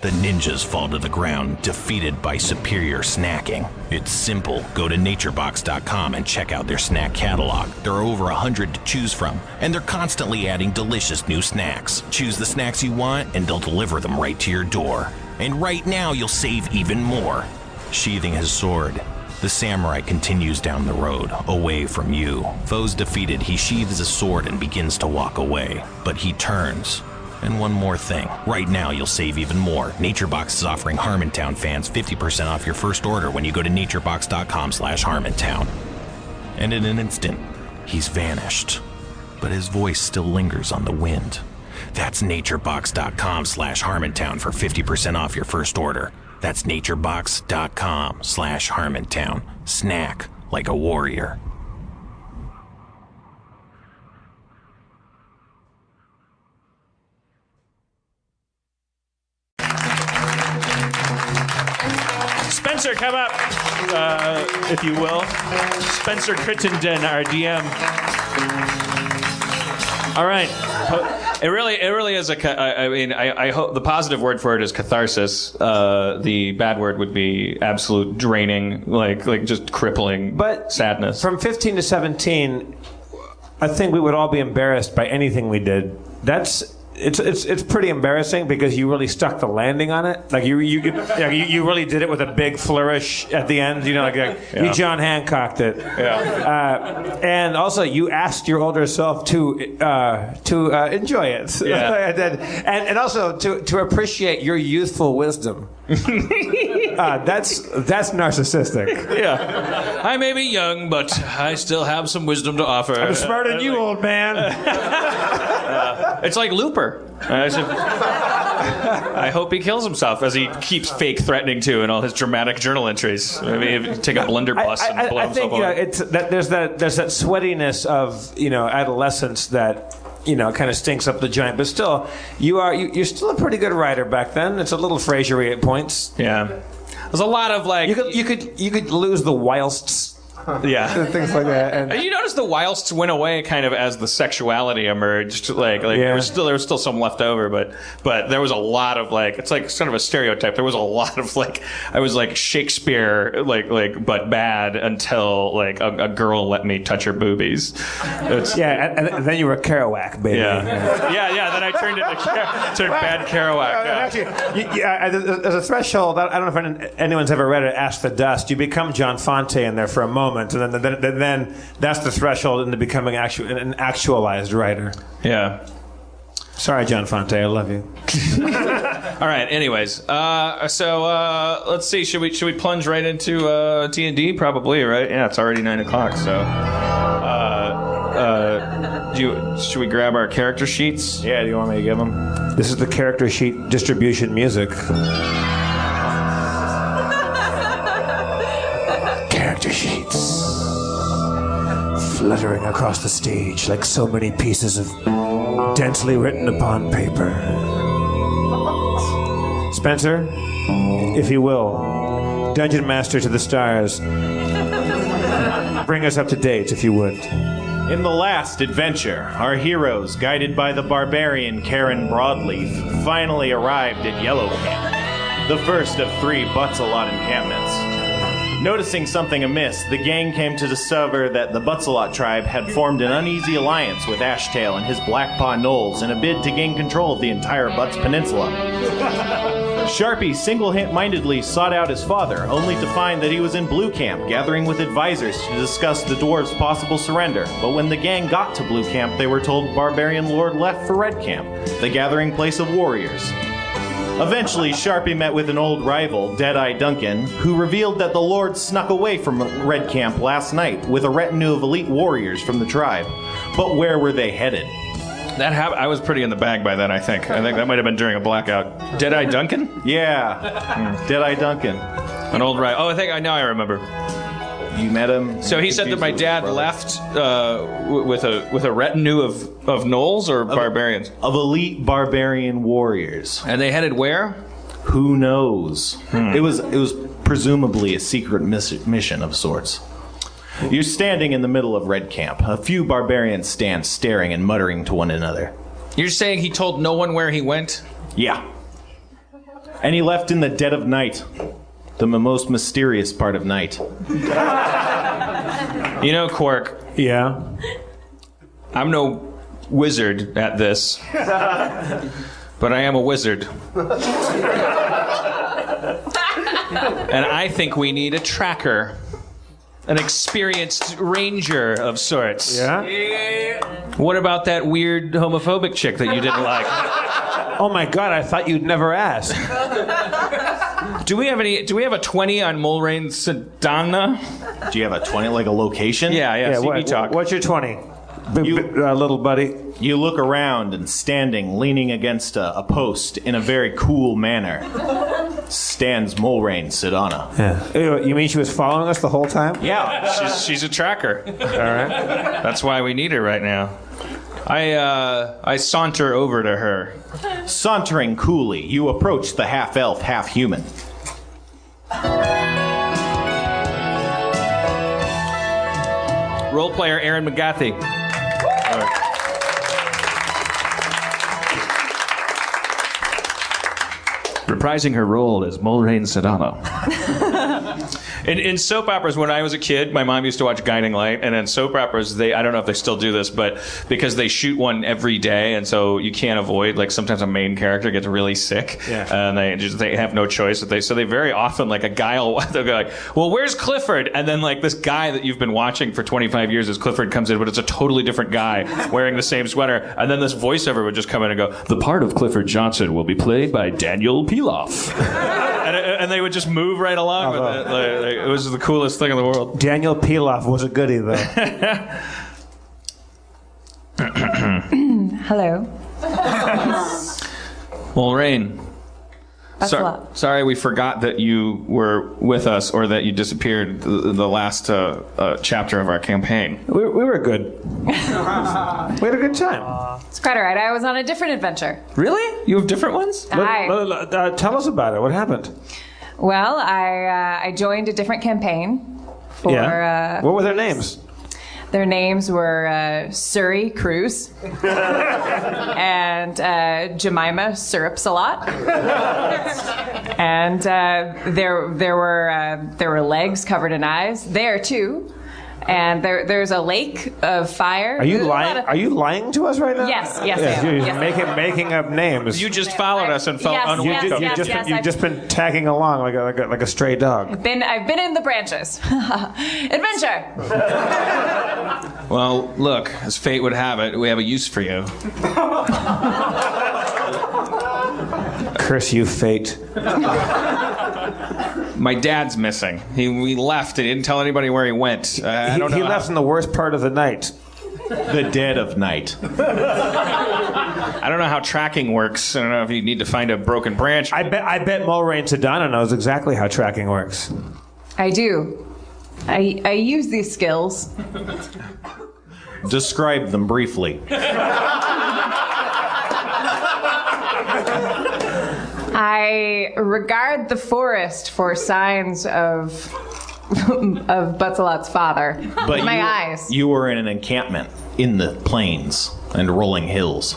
The ninjas fall to the ground, defeated by superior snacking. It's simple. Go to naturebox.com and check out their snack catalog. There are over 100 to choose from, and they're constantly adding delicious new snacks. Choose the snacks you want, and they'll deliver them right to your door. And right now, you'll save even more. Sheathing his sword, the samurai continues down the road, away from you. Foes defeated, he sheathes his sword and begins to walk away. But he turns. And one more thing. Right now, you'll save even more. NatureBox is offering Harmontown fans 50% off your first order when you go to naturebox.com/Harmontown. And in an instant, he's vanished. But his voice still lingers on the wind. That's naturebox.com/Harmontown for 50% off your first order. That's naturebox.com/Harmontown. Snack like a warrior. Spencer, come up, if you will. Spencer Crittenden, our DM. All right. It really is I hope the positive word for it is catharsis. The bad word would be absolute draining, like just crippling sadness. From 15 to 17, I think we would all be embarrassed by anything we did. It's pretty embarrassing because you really stuck the landing on it. Like you really did it with a big flourish at the end. You know, you John Hancocked it. Yeah. And also, you asked your older self to enjoy it. Yeah. and also to appreciate your youthful wisdom. That's narcissistic. Yeah. I may be young, but I still have some wisdom to offer. I'm smarter than you, old man. It's like Looper. I hope he kills himself as he keeps fake threatening to in all his dramatic journal entries. Maybe take a blunderbuss and blow himself up. I think there's that sweatiness of adolescence that kind of stinks up the joint. But still, you're still a pretty good writer back then. It's a little Frasier-y at points. Yeah. There's a lot of you could lose the whilsts. Yeah, things like that. And you notice the whilsts went away kind of as the sexuality emerged. There was still some left over, but there was a lot of it's kind of a stereotype. There was a lot of I was like Shakespeare but bad until a girl let me touch her boobies. and then you were Kerouac, baby. Yeah. Then I turned into bad Kerouac. Actually, there's a threshold. I don't know if anyone's ever read it. Ask the Dust. You become John Fonte in there for a moment. And then that's the threshold into becoming an actualized writer. Yeah. Sorry, John Fonte, I love you. All right. Anyways, so let's see. Should we plunge right into D&D? Probably, right? Yeah, it's already 9:00. So, should we grab our character sheets? Yeah. Do you want me to give them? This is the character sheet distribution music. Character sheets. fluttering across the stage like so many pieces of densely written upon paper. Spencer, if you will, Dungeon Master to the stars, bring us up to date, if you would. In the last adventure, our heroes, guided by the barbarian Karen Broadleaf, finally arrived at Yellow Camp, the first of 3 Butzelot encampments. Noticing something amiss, the gang came to discover that the Butzelot tribe had formed an uneasy alliance with Ashtail and his Blackpaw Knolls in a bid to gain control of the entire Butts Peninsula. Sharpie single-mindedly sought out his father, only to find that he was in Blue Camp, gathering with advisors to discuss the dwarves' possible surrender. But when the gang got to Blue Camp, they were told Barbarian Lord left for Red Camp, the gathering place of warriors. Eventually, Sharpie met with an old rival, Deadeye Duncan, who revealed that the Lord snuck away from Red Camp last night with a retinue of elite warriors from the tribe. But where were they headed? That I was pretty in the bag by then, I think. I think that might have been during a blackout. Deadeye Duncan? Yeah, Deadeye Duncan. An old rival. Oh, I remember. You met him? So he said that my dad left with a retinue of gnolls or barbarians? Of elite barbarian warriors. And they headed where? Who knows? It was presumably a secret mission of sorts. You're standing in the middle of Red Camp. A few barbarians stand staring and muttering to one another. You're saying he told no one where he went? Yeah. And he left in the dead of night. The most mysterious part of night. You know, Quark, Yeah? I'm no wizard at this, but I am a wizard. And I think we need a tracker. An experienced ranger of sorts. Yeah? What about that weird homophobic chick that you didn't like? Oh my god, I thought you'd never ask. Do we have a 20 on Mulrain Sedana? Do you have a 20, like a location? Yeah, CB talk. What's your 20? Little buddy. You look around and standing, leaning against a post in a very cool manner, stands Mulrain Sedana. Yeah. You mean she was following us the whole time? Yeah. She's a tracker. All right. That's why we need her right now. I saunter over to her. Sauntering coolly, you approach the half-elf, half-human. Role player Aaron McGathy. Reprising her role as Mulrain Sedano. In soap operas, when I was a kid, my mom used to watch Guiding Light, and in soap operas, I don't know if they still do this, but because they shoot one every day, and so you can't avoid, like, sometimes a main character gets really sick, and they have no choice. So they very often, like, they'll go like, well, where's Clifford? And then, like, this guy that you've been watching for 25 years as Clifford comes in, but it's a totally different guy wearing the same sweater, and then this voiceover would just come in and go, the part of Clifford Johnson will be played by Daniel Piloff. And they would just move right along with it. Like, it was the coolest thing in the world. Daniel Piloff was a goodie, though. Hello. Well, Rain. That's a lot. Sorry we forgot that you were with us or that you disappeared the last chapter of our campaign. We were good. We had a good time. It's quite all right. I was on a different adventure. Really? You have different ones? Tell us about it. What happened? Well, I joined a different campaign. What were their names? Their names were Surrey Cruz and Jemima Syrups a lot. And there were legs covered in eyes there too. And there's a lake of fire. Are you lying? Are you lying to us right now? Yes, I You're am. Yes. Making up names. You just followed us and felt Yes, unwelcome. You've just been tagging along like a stray dog. I've been in the branches. Adventure. Well, look, as fate would have it, we have a use for you. Curse you, fate. My dad's missing. He left. He didn't tell anybody where he went. I don't know. He left in the worst part of the night. The dead of night. I don't know how tracking works. I don't know if you need to find a broken branch. I bet Mulrain Sedana knows exactly how tracking works. I do. I use these skills. Describe them briefly. I regard the forest for signs of Butsalot's father. But My eyes. You were in an encampment in the plains and rolling hills.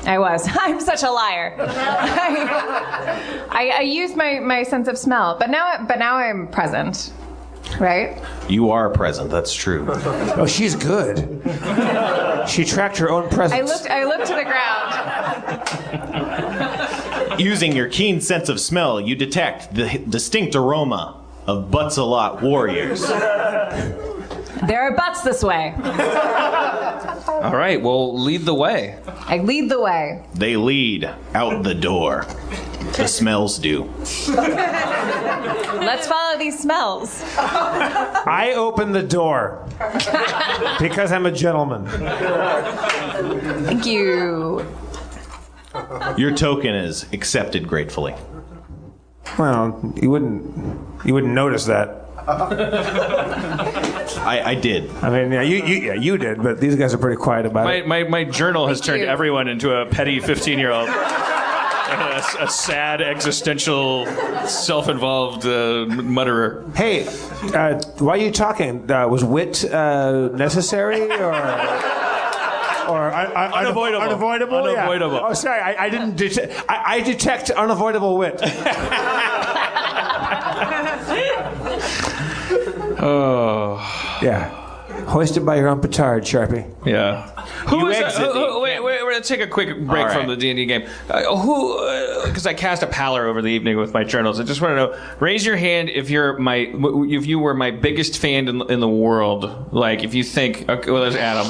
I was. I'm such a liar. I used my sense of smell, but now I'm present, right? You are present. That's true. Oh, she's good. She tracked her own presence. I looked to the ground. Using your keen sense of smell, you detect the distinct aroma of Butsalot warriors. There are butts this way. All right, well, lead the way. I lead the way. They lead out the door. The smells do. Let's follow these smells. I open the door because I'm a gentleman. Thank you. Your token is accepted gratefully. Well, you wouldn't notice that. I did. I mean, yeah, you did, but these guys are pretty quiet about it. My journal has turned you. everyone into a petty 15-year-old. A sad, existential, self-involved mutterer. Hey, why are you talking? Was wit necessary or Unavoidable. Unavoidable. Yeah. Unavoidable. Oh, sorry, I didn't. I detect unavoidable wit. Oh. Yeah. Hoisted by your own petard, Sharpie. Yeah. Who is that? exit the Wait, we're going to take a quick break All from right. the D&D game. Because I cast a pallor over the evening with my journals. I just want to know, raise your hand if you were my biggest fan in the world. Like, if you think, okay, well, there's Adam.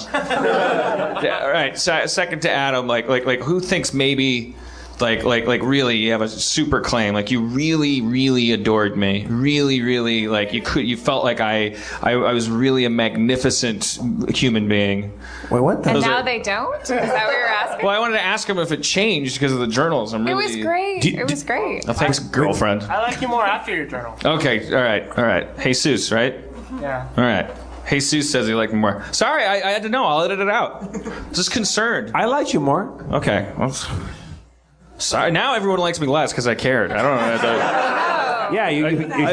Yeah, all right, second to Adam, like who thinks maybe... Like really, you have a super claim. Like you really adored me. Really, like you felt like I was really a magnificent human being. Wait, what? And now they don't? Is that what you're asking? Well, I wanted to ask him if it changed because of the journals. It was great. It was great. Oh, thanks, girlfriend. I like you more after your journal. Okay, all right. Jesus, right? Yeah. All right. Jesus says he liked me more. Sorry, I had to know. I'll edit it out. Just concerned. I liked you more. Okay. Well, sorry. Now everyone likes me less because I cared. I don't know. Yeah,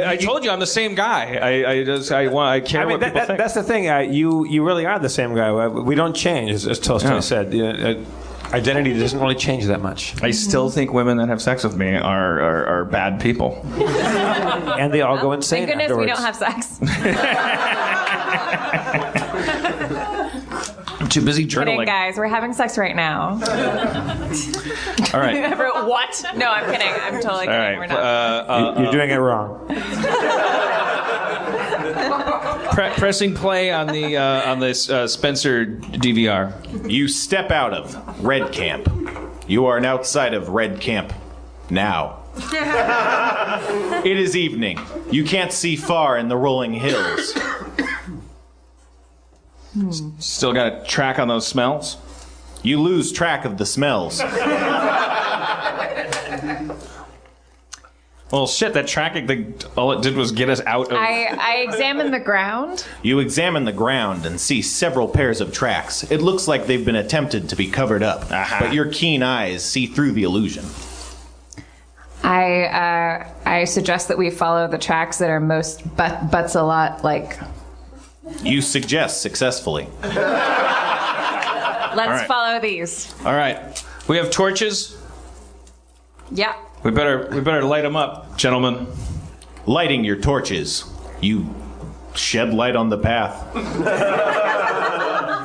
I told you I'm the same guy. I care what people think. That's the thing. You really are the same guy. We don't change, as Tolstoy said. Identity doesn't really change that much. I still think women that have sex with me are bad people. And they all go insane Thank goodness afterwards. we don't have sex. I'm too busy Kidding, journaling. guys. We're having sex right now. All right. What? No, I'm kidding. I'm totally All kidding. right. We're not. You're doing it wrong. Pressing play on this Spencer DVR. You step out of Red Camp. You are outside of Red Camp now. It is evening. You can't see far in the rolling hills. Still got a track on those smells? You lose track of the smells. Well, shit, that tracking thing, all it did was get us out of... I examined the ground. You examine the ground and see several pairs of tracks. It looks like they've been attempted to be covered up, but your keen eyes see through the illusion. I suggest that we follow the tracks that are most butts a lot like. You suggest successfully. Let's right. follow these. All right. We have torches. Yeah. We better light them up, gentlemen. Lighting your torches, you shed light on the path.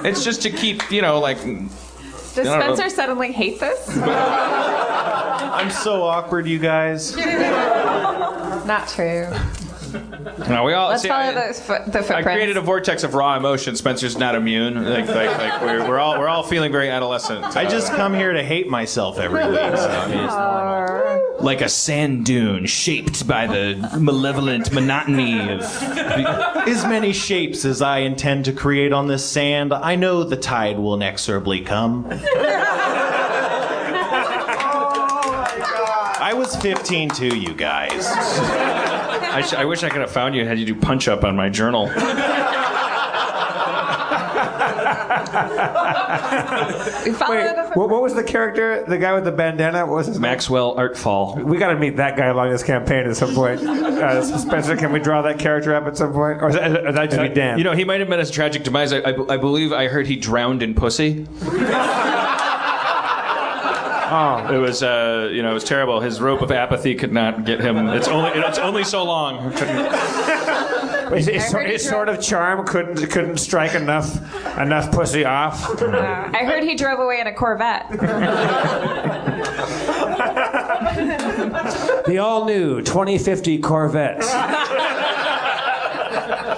It's just to keep, like... Does Spencer suddenly hate this? I'm so awkward, you guys. Not true. No, we all... Let's see, follow the footprints. I created a vortex of raw emotion. Spencer's not immune. Like we're all feeling very adolescent. I just come here to hate myself every week. So, I mean, it's normal. Like a sand dune shaped by the malevolent monotony of... As many shapes as I intend to create on this sand, I know the tide will inexorably come. I was 15 too, you guys. I wish I could have found you and had you do punch up on my journal. We follow Wait, the what was the character? The guy with the bandana? What was his name? Maxwell Artfall. We got to meet that guy along this campaign at some point. Spencer, can we draw that character up at some point? Or is that just be Dan? You know, he might have met his tragic demise. I believe I heard he drowned in pussy. Oh. It was, it was terrible. His rope of apathy could not get him. It's only so long. His sort of charm couldn't strike enough pussy off. I heard he drove away in a Corvette. The all-new 2050 Corvette.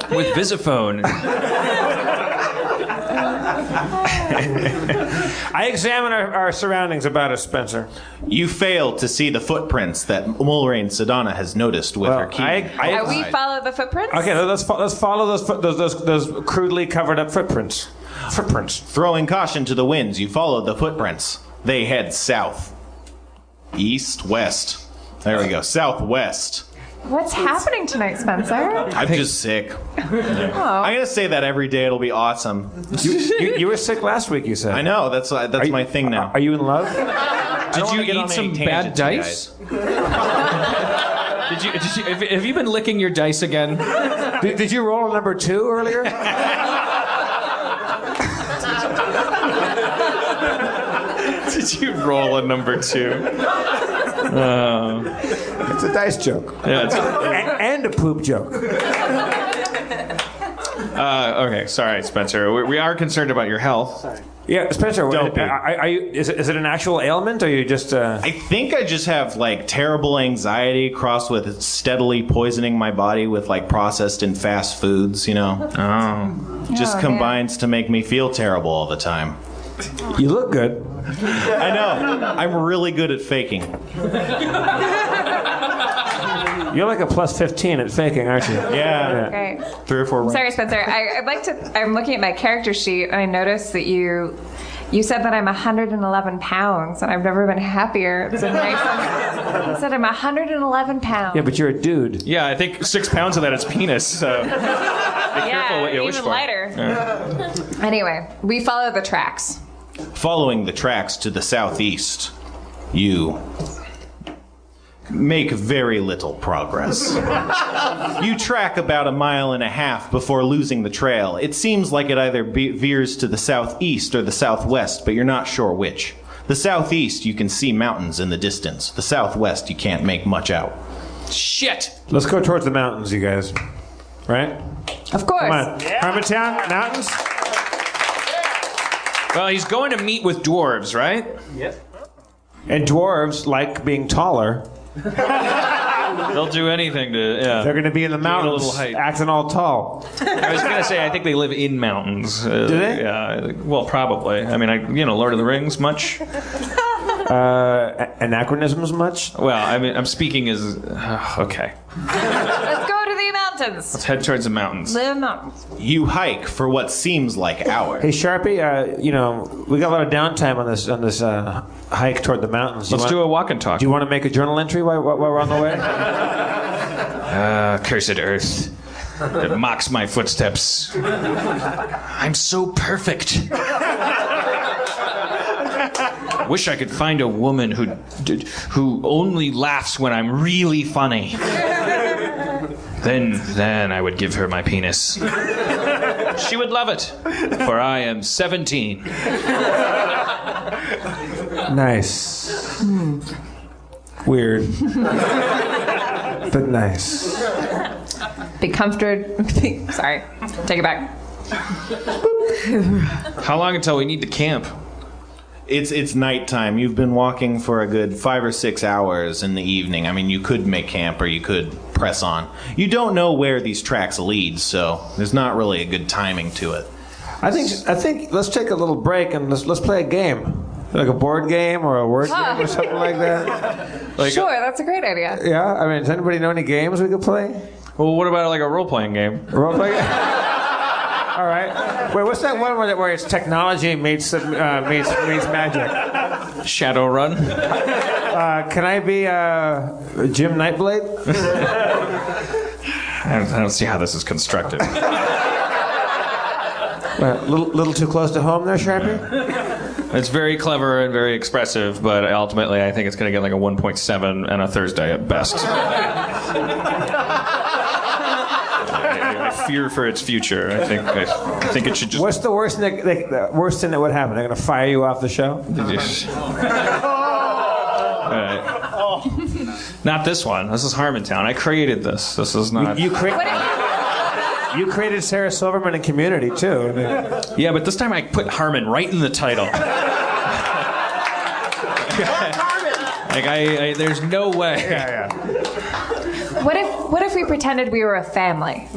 With Visiphone. I examine our surroundings about us, Spencer. You fail to see the footprints that Mulrain Sedana has noticed with her keen We follow the footprints? Okay, let's follow those crudely covered up footprints. Throwing caution to the winds, you follow the footprints. They head south. East, west. There we go. Southwest. What's happening tonight, Spencer? I'm just sick. I'm gonna say that every day. It'll be awesome. You were sick last week, you said. I know. That's my thing now. Are you in love? Did you eat some bad dice? Have you been licking your dice again? Did you roll a number 2 earlier? Did you roll a number 2? It's a dice joke. Yeah, and a poop joke. okay, sorry, Spencer. We are concerned about your health. Yeah, Spencer. Don't be. Are you? Is it an actual ailment, or are you just? I think I just have like terrible anxiety crossed with steadily poisoning my body with like processed and fast foods. You know. Just combines to make me feel terrible all the time. You look good. I know. I'm really good at faking. You're like a plus 15 at faking, aren't you? Yeah. Okay. 3 or 4 rounds. Sorry, Spencer. I'd like to. I'm looking at my character sheet, and I noticed that you said that I'm 111 pounds, and I've never been happier. It's a nice. I said I'm 111 pounds. Yeah, but you're a dude. Yeah, I think 6 pounds of that is penis. So be careful what you wish even for. lighter. Yeah. Anyway, we follow the tracks. Following the tracks to the southeast, you make very little progress. You track about 1.5 miles before losing the trail. It seems like it either veers to the southeast or the southwest, but you're not sure which. The southeast, you can see mountains in the distance. The southwest, you can't make much out. Shit! Let's go towards the mountains, you guys. Right? Of course. Come on. Harmontown, mountains? Well, he's going to meet with dwarves, right? Yes. And dwarves like being taller. They'll do anything to, yeah. They're going to be in the mountains, little height. acting all tall. I was going to say, I think they live in mountains. Do they? Yeah, well, probably. I mean, Lord of the Rings, much? Anachronisms much? Well, I mean, I'm speaking as, okay. Let's go to the mountains. Let's head towards the mountains. The mountains. You hike for what seems like hours. Hey, Sharpie, we got a lot of downtime on this hike toward the mountains. Let's do a walk and talk. Do you want to make a journal entry while we're on the way? Cursed earth. It mocks my footsteps. I'm so perfect. Wish I could find a woman who only laughs when I'm really funny. Then I would give her my penis. She would love it, for I am 17. Nice. Weird. But nice. Be comforted. Sorry. Take it back. How long until we need to camp? It's nighttime. You've been walking for a good 5 or 6 hours in the evening. I mean, you could make camp or you could press on. You don't know where these tracks lead, so there's not really a good timing to it. I think let's take a little break and let's play a game. Like a board game or a word game or something like that. Sure, that's a great idea. Yeah, I mean, does anybody know any games we could play? Well, what about like a role-playing game? A role-play game? All right. Wait, what's that one where it's technology meets magic? Shadowrun. Can I be Jim Nightblade? I don't see how this is constructed. Little too close to home there, Sharpie? It's very clever and very expressive, but ultimately I think it's going to get like a 1.7 and a Thursday at best. I fear for its future. I think it should just... What's the worst thing that would happen? They're going to fire you off the show? Not this one. This is Harmontown. I created this. This is not... You created Sarah Silverman and Community, too. Yeah, but this time I put Harmon right in the title. Like, there's no way. Yeah. What if we pretended we were a family?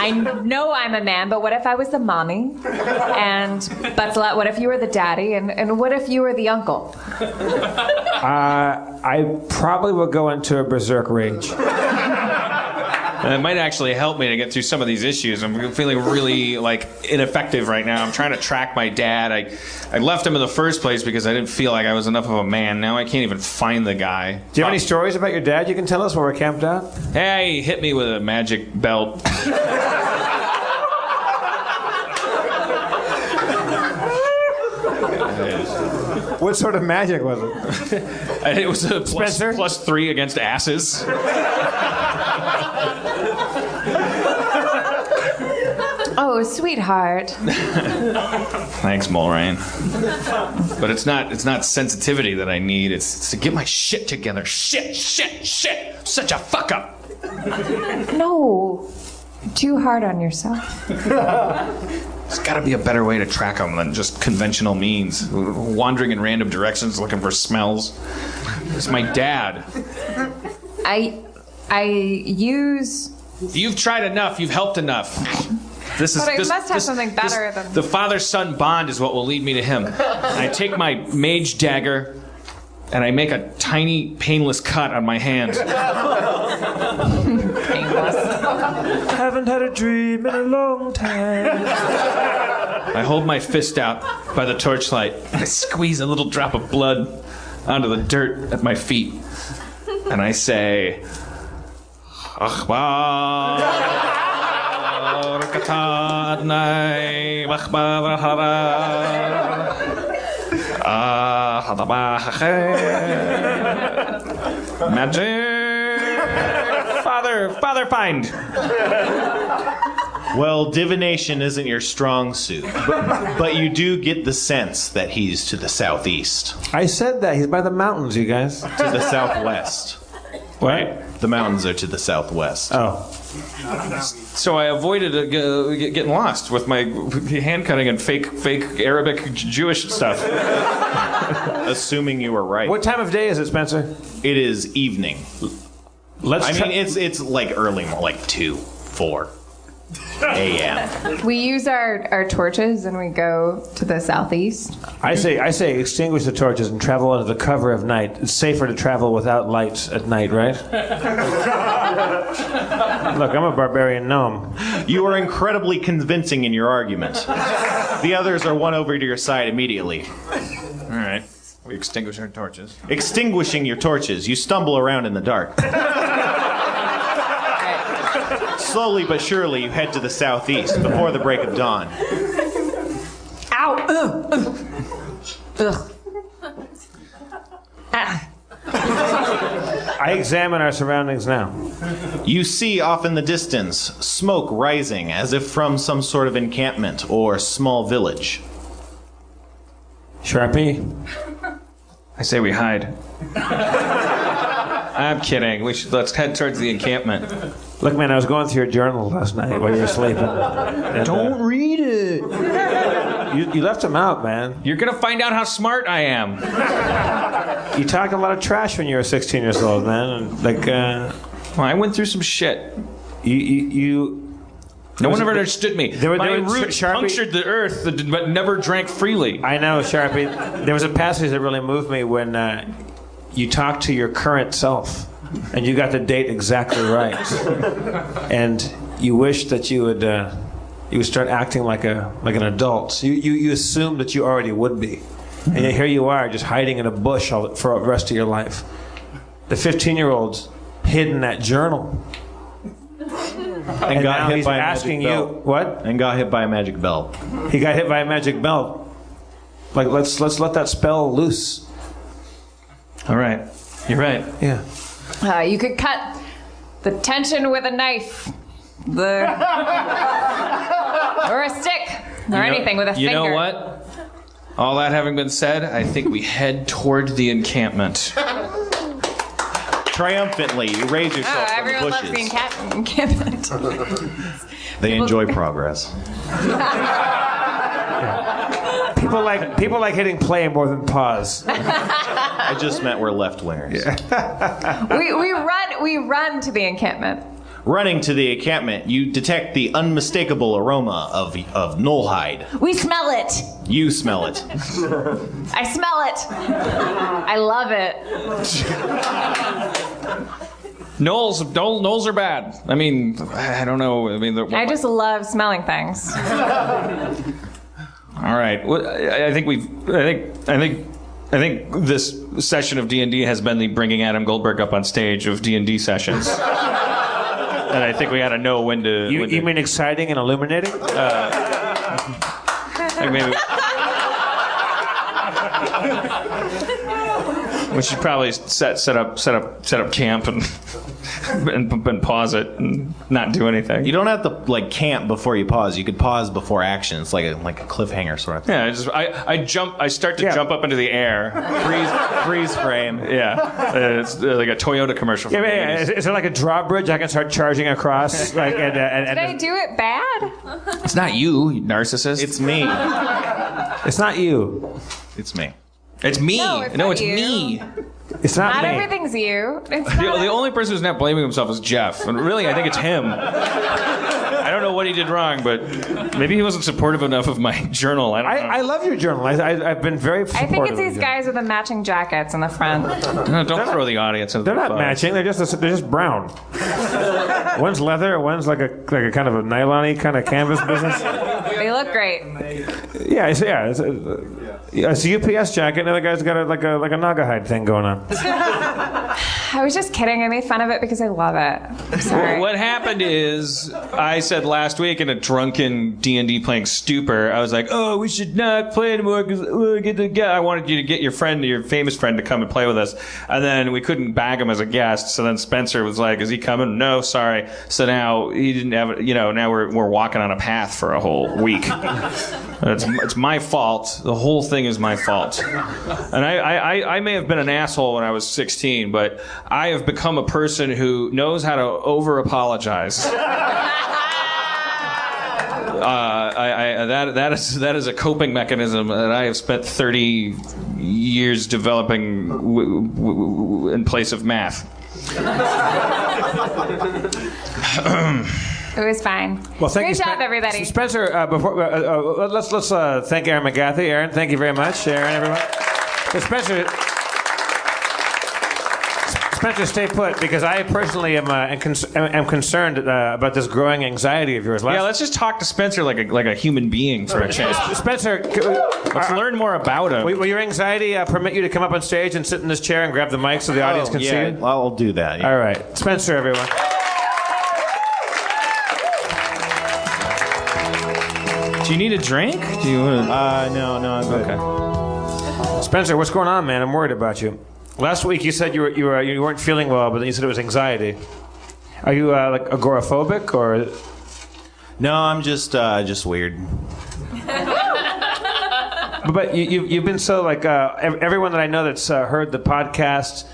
I know I'm a man, but what if I was the mommy? And Butzelot, what if you were the daddy? And what if you were the uncle? I probably would go into a berserk rage. And it might actually help me to get through some of these issues. I'm feeling really ineffective right now. I'm trying to track my dad. I left him in the first place because I didn't feel like I was enough of a man. Now I can't even find the guy. Do you have any stories about your dad you can tell us while we're camped out? Hey, he hit me with a magic belt. What sort of magic was it? It was a +3 against asses. Oh, sweetheart. Thanks, Mulrain. But it's not sensitivity that I need. It's to get my shit together. Shit. Such a fuck up. No. Too hard on yourself. There's got to be a better way to track them than just conventional means. Wandering in random directions looking for smells. It's my dad. I use... You've tried enough. You've helped enough. But I must have something better than... The father-son bond is what will lead me to him. I take my mage dagger and I make a tiny, painless cut on my hand. Painless. Haven't had a dream in a long time. I hold my fist out by the torchlight. I squeeze a little drop of blood onto the dirt at my feet. And I say... Magic! Father, find! Well, divination isn't your strong suit, but you do get the sense that he's to the southeast. I said that. He's by the mountains, you guys. To the southwest. What? The mountains are to the southwest. Oh. So I avoided getting lost with my hand cutting and fake Arabic Jewish stuff. Assuming you were right. What time of day is it, Spencer? It is evening. It's like early, like 2, 4 a.m. We use our torches and we go to the southeast. I say extinguish the torches and travel under the cover of night. It's safer to travel without lights at night, right? Look, I'm a barbarian gnome. You are incredibly convincing in your argument. The others are won over to your side immediately. All right. We extinguish our torches. Extinguishing your torches, you stumble around in the dark. Slowly but surely, you head to the southeast before the break of dawn. Ow! Ugh. Ah. I examine our surroundings now. You see off in the distance smoke rising as if from some sort of encampment or small village. Sharpie? I say we hide. I'm kidding. Let's head towards the encampment. Look, man, I was going through your journal last night while you were sleeping. Don't read it. You left them out, man. You're gonna find out how smart I am. You talked a lot of trash when you were 16 years old, man. And, well, I went through some shit. No one ever understood me. My roots punctured the earth, but never drank freely. I know, Sharpie. There was a passage that really moved me when you talked to your current self, and you got the date exactly right, and you wished that you would start acting like an adult. You assumed that you already would be, and yet here you are, just hiding in a bush for the rest of your life. The 15-year-old's hid in that journal. And got now hit he's by a asking magic you belt. what? And got hit by a magic belt. He got hit by a magic belt. Like let's let that spell loose. All right. You're right. Yeah. You could cut the tension with a knife, or a stick, or anything with a finger. You know what? All that having been said, I think we head toward the encampment. Triumphantly, you raise yourself from the Everyone loves bushes. the encampment. They enjoy progress. People like hitting play more than pause. I just meant we're left wingers. We run to the encampment. Running to the encampment, you detect the unmistakable aroma of Knollhide. We smell it. You smell it. I smell it. I love it. Knolls are bad. I mean, I don't know. I mean, I just love smelling things. All right. Well, I think this session of D&D has been the bringing Adam Goldberg up on stage of D&D sessions. And I think we got to know when to. You mean exciting and illuminating? Like maybe we should probably set up camp and pause it and not do anything. You don't have to camp before you pause. You could pause before action. It's like a cliffhanger sort of thing. Yeah, I start to jump up into the air. Freeze frame. Yeah, it's like a Toyota commercial. Yeah. Is there like a drawbridge I can start charging across? Did I do it bad? It's not you narcissist. It's me. It's not you. It's me. It's me. No, it's It's not you. me. It's not Not me. everything's you. It's The not. only person who's not blaming himself is Jeff. And really, I think it's him. I don't know what he did wrong, but maybe he wasn't supportive enough of my journal. I don't know. I love your journal. I've been very supportive. I think it's of these you. guys with the matching jackets in the front. Don't throw the audience into They're the not bus. matching. They're just brown. One's leather. One's like a kind of a nylon-y kind of canvas business. They look great. Yeah. It's a UPS jacket. And the other guy's got like a naga hide thing going on. I was just kidding. I made fun of it because I love it. I'm sorry. What happened is, I said last week in a drunken D&D playing stupor, I was like, "Oh, we should not play anymore because I wanted you to get your famous friend, to come and play with us." And then we couldn't bag him as a guest. So then Spencer was like, "Is he coming?" "No, sorry." So now he didn't have. Now we're walking on a path for a whole week. It's my fault. The whole thing is my fault. And I may have been an asshole when I was 16, but I have become a person who knows how to over-apologize. That is a coping mechanism that I have spent 30 years developing in place of math. It was fine. Well, thank Great you, job, everybody. Spencer. Before let's thank Aaron McGathy. Aaron, thank you very much. Aaron, everyone. So Spencer, stay put, because I personally am concerned about this growing anxiety of yours. Let's just talk to Spencer like a human being for a change. Spencer, Let's learn more about him. will your anxiety permit you to come up on stage and sit in this chair and grab the mic so the audience can see you? I'll do that. Yeah. All right, Spencer, everyone. Do you need a drink? Do you want to... No, I'm good. Okay. Spencer, what's going on, man? I'm worried about you. Last week you said you weren't feeling well, but then you said it was anxiety. Are you like agoraphobic or? No, I'm just weird. But you've been so like everyone that I know that's heard the podcast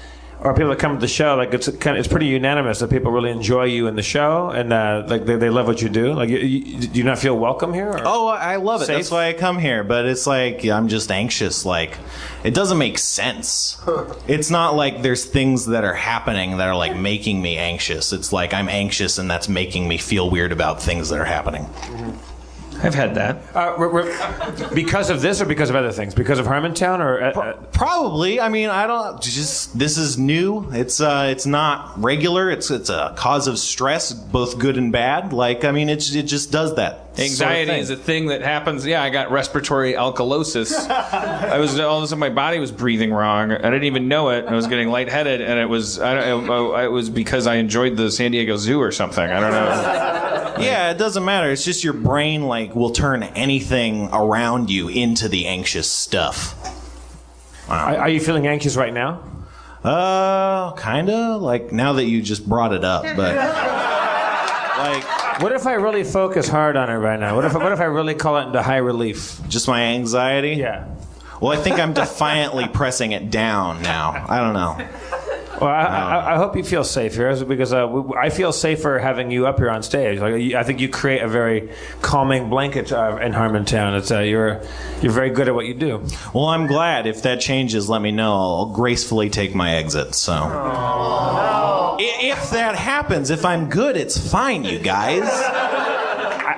or people that come to the show, like it's pretty unanimous that people really enjoy you in the show and like they love what you do. Like, do you not feel welcome here? Or? Oh, I love it. Safe? That's why I come here. But it's like I'm just anxious. Like, it doesn't make sense. It's not like there's things that are happening that are like making me anxious. It's like I'm anxious and that's making me feel weird about things that are happening. Mm-hmm. I've had that. Because of this or because of other things? Because of Harmontown or? Probably. I mean, I don't. This is new. It's not regular. It's a cause of stress, both good and bad. Like, I mean, it just does that. Anxiety is a thing that happens. Yeah, I got respiratory alkalosis. All of a sudden my body was breathing wrong. I didn't even know it. I was getting lightheaded, and it was because I enjoyed the San Diego Zoo or something. I don't know. Yeah, it doesn't matter. It's just your brain like will turn anything around you into the anxious stuff. Are you feeling anxious right now? Kinda. Like now that you just brought it up, but like, What if I really focus hard on it right now? What if I really call it into high relief? just my anxiety. Yeah. Well, I think I'm defiantly pressing it down now. I don't know. Well, I hope you feel safe here, because I feel safer having you up here on stage. Like, I think you create a very calming blanket in Harmontown. It's you're very good at what you do. Well, I'm glad. If that changes, let me know. I'll gracefully take my exit. So, if that happens, if I'm good, it's fine, you guys.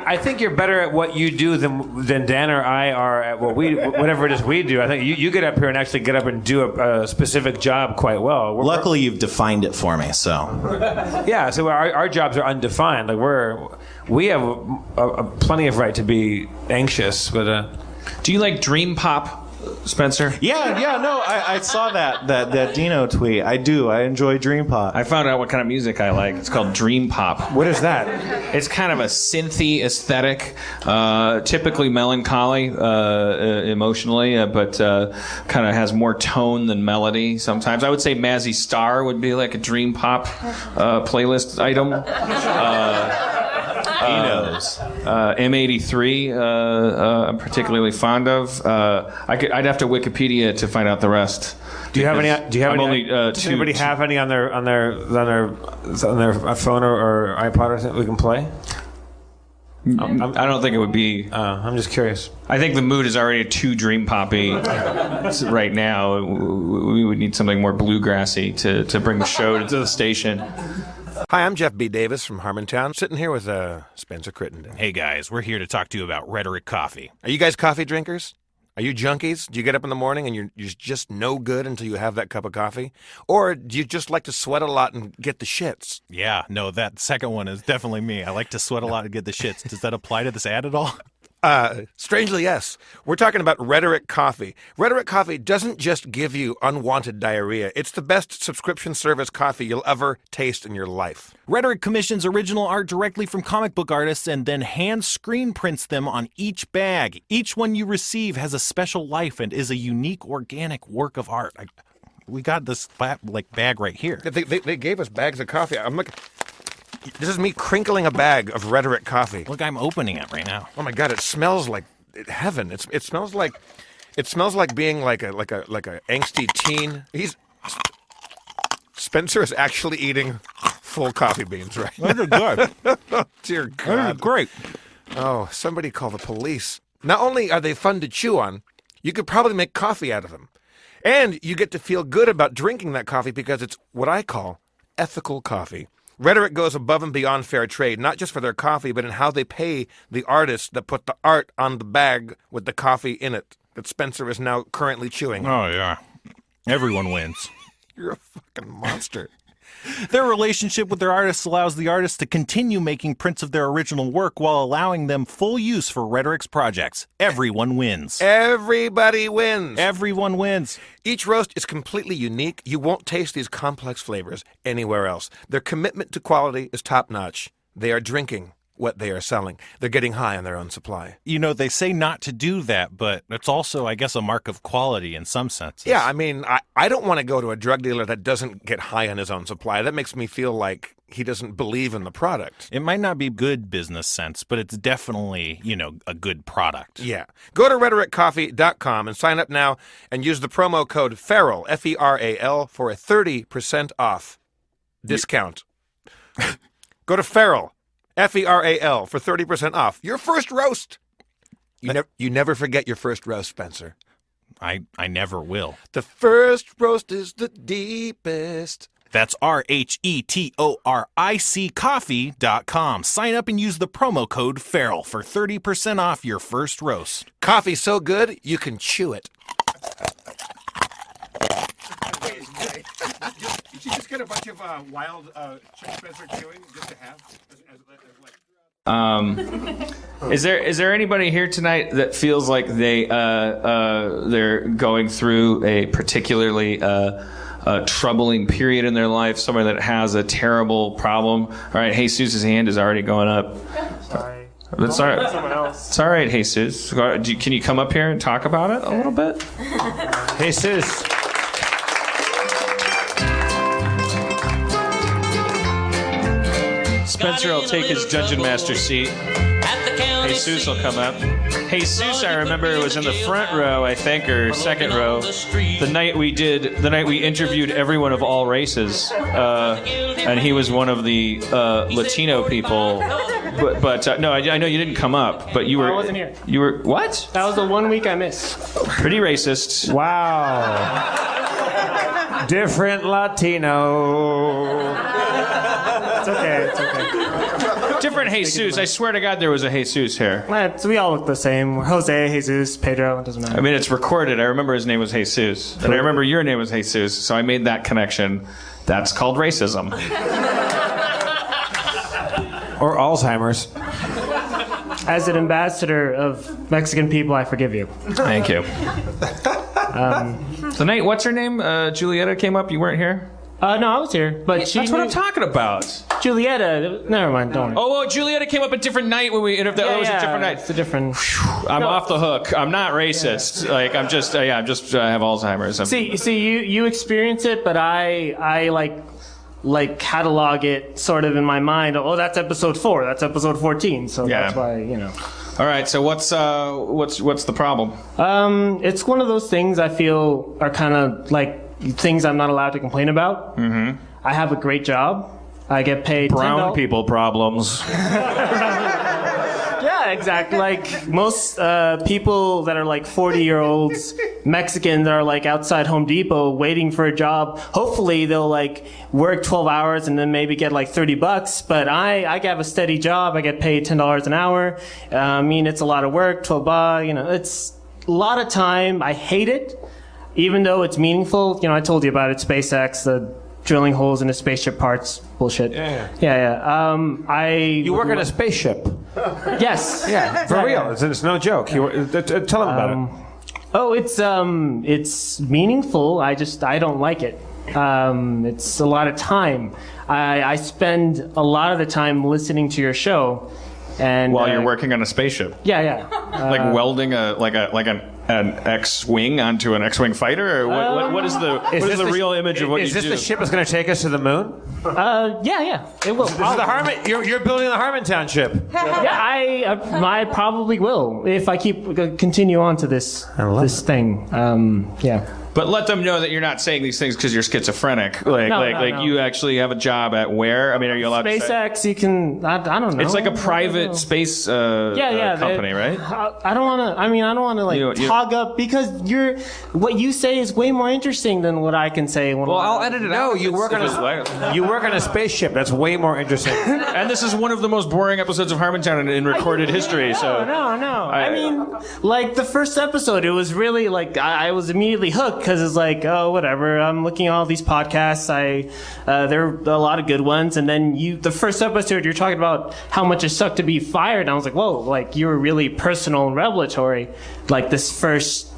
I think you're better at what you do than Dan or I are at whatever it is we do. I think you get up here and actually get up and do a specific job quite well. Luckily, you've defined it for me. So, yeah. So our jobs are undefined. Like we have plenty of right to be anxious, but. Do you like dream pop, Spencer? yeah. No, I saw that Dino tweet. I do. I enjoy Dream Pop. I found out what kind of music I like. It's called dream pop. What is that? It's kind of a synthy aesthetic, typically melancholy emotionally, but kind of has more tone than melody sometimes. I would say Mazzy Star would be like a dream pop playlist item. He knows. M83, I'm particularly fond of. I'd have to Wikipedia to find out the rest. Do you have any? Does two, anybody have any on their phone or iPod or something we can play? I don't think it would be. I'm just curious. I think the mood is already too dream poppy right now. We would need something more bluegrassy to bring the show to the station. Hi, I'm Jeff B. Davis from Harmontown, sitting here with Spencer Crittenden. Hey guys, we're here to talk to you about Rhetoric Coffee. Are you guys coffee drinkers? Are you junkies? Do you get up in the morning and you're just no good until you have that cup of coffee? Or do you just like to sweat a lot and get the shits? Yeah, no, that second one is definitely me. I like to sweat a lot and get the shits. Does that apply to this ad at all? Strangely, yes. We're talking about Rhetoric Coffee. Rhetoric Coffee doesn't just give you unwanted diarrhea. It's the best subscription service coffee you'll ever taste in your life. Rhetoric commissions original art directly from comic book artists and then hand screen prints them on each bag. Each one you receive has a special life and is a unique organic work of art. We got this bag right here. They gave us bags of coffee. I'm looking. This is me crinkling a bag of Rhetoric Coffee. Look, I'm opening it right now. Oh my God! It smells like heaven. It smells like being like a angsty teen. Spencer is actually eating full coffee beans right now. Those are good. Oh, dear God. Those are great. Oh, somebody call the police. Not only are they fun to chew on, you could probably make coffee out of them, and you get to feel good about drinking that coffee because it's what I call ethical coffee. Rhetoric goes above and beyond fair trade, not just for their coffee, but in how they pay the artists that put the art on the bag with the coffee in it that Spencer is now currently chewing. Oh, yeah. Everyone wins. You're a fucking monster. Their relationship with their artists allows the artists to continue making prints of their original work while allowing them full use for Rhetoric's projects. Everyone wins. Everybody wins. Everyone wins. Each roast is completely unique. You won't taste these complex flavors anywhere else. Their commitment to quality is top-notch. They are drinking what they are selling. They're getting high on their own supply. You know, they say not to do that, but it's also, I guess, a mark of quality in some senses. Yeah, I mean, I don't want to go to a drug dealer that doesn't get high on his own supply. That makes me feel like he doesn't believe in the product. It might not be good business sense, but it's definitely, a good product. Yeah. Go to rhetoriccoffee.com and sign up now and use the promo code FERAL, F-E-R-A-L, for a 30% off discount. Go to FERAL, F-E-R-A-L, for 30% off your first roast. You never forget your first roast, Spencer. I never will. The first roast is the deepest. That's RHETORIC coffee.com. Sign up and use the promo code FERAL for 30% off your first roast. Coffee so good, you can chew it. Did you just get a bunch of wild Spencer chewing just to have? Is there anybody here tonight that feels like they're going through a particularly troubling period in their life? Someone that has a terrible problem? All right, Jesus' hand is already going up. Sorry. That's all right. Someone else. It's all right, Jesus. Can you come up here and talk about it a little bit? Jesus. Spencer will take his dungeon master seat. Jesus will come up. Jesus, I remember, was in the front row, I think, or second row, the night we interviewed everyone of all races, and he was one of the Latino people. But no, I know you didn't come up, but you were. I wasn't here. You were what? That was the 1 week I missed. Pretty racist. Wow. Different Latino. It's okay. It's okay. Different Jesus. I swear to God, there was a Jesus here. So we all look the same. We're Jose, Jesus, Pedro. It doesn't matter. I mean, it's recorded. I remember his name was Jesus, and I remember your name was Jesus, so I made that connection. That's called racism. Or Alzheimer's. As an ambassador of Mexican people, I forgive you. Thank you. The night, what's her name? Julieta came up. You weren't here. No, I was here, but That's what I'm talking about. Julieta. Never mind. Don't worry. Oh, Julieta came up a different night when we interviewed. That was a different night. It's a different. I'm off the hook. I'm not racist. Yeah. Like I have Alzheimer's. See, you experience it, but I like catalog it sort of in my mind. Oh, that's episode 4. That's episode 14. So that's why, All right. So what's the problem? It's one of those things I feel are kind of like things I'm not allowed to complain about. Mm-hmm. I have a great job. I get paid brown people problems. Yeah, exactly. Like most people that are like 40-year-olds Mexicans that are like outside Home Depot waiting for a job. Hopefully they'll like work 12 hours and then maybe get like $30. But I have a steady job. I get paid $10 an hour. I mean, it's a lot of work. 12 it's a lot of time. I hate it, even though it's meaningful. I told you about it. SpaceX, the drilling holes into spaceship parts, bullshit. Yeah. You work on a spaceship. Yes. Yeah, for real. It's no joke. Tell them about it. Oh, it's meaningful. I don't like it. It's a lot of time. I spend a lot of the time listening to your show, and while you're working on a spaceship. Yeah. Like welding an X-wing onto an X-wing fighter, or what is the real image of what you do? Is this the ship that's going to take us to the moon? Yeah, it will. This is the you're building the Harmontown ship. Yeah, I probably will if I continue on to this thing. Yeah. But let them know that you're not saying these things because you're schizophrenic. No. You actually have a job at where? I mean, are you allowed SpaceX, to say? you can, I don't know. It's like a private space company, right? I don't want to, hog up because what you say is way more interesting than what I can say. I'll edit it out. You work on a spaceship. That's way more interesting. And this is one of the most boring episodes of Harmontown in recorded history. So No. I mean, like the first episode, it was really like I was immediately hooked. Because it's like, oh, whatever. I'm looking at all these podcasts. There are a lot of good ones. And then the first episode, you're talking about how much it sucked to be fired. And I was like, whoa, like you were really personal and revelatory. Like the first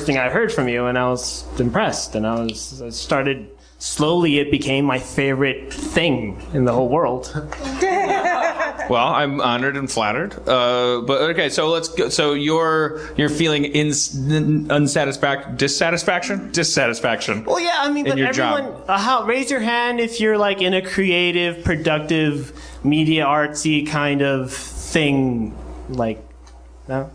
thing I heard from you, and I was impressed. And I started slowly. It became my favorite thing in the whole world. Well, I'm honored and flattered. But okay, so let's go. So you're feeling dissatisfaction. Well, yeah, I mean, but everyone, raise your hand if you're like in a creative, productive, media artsy kind of thing, like, no.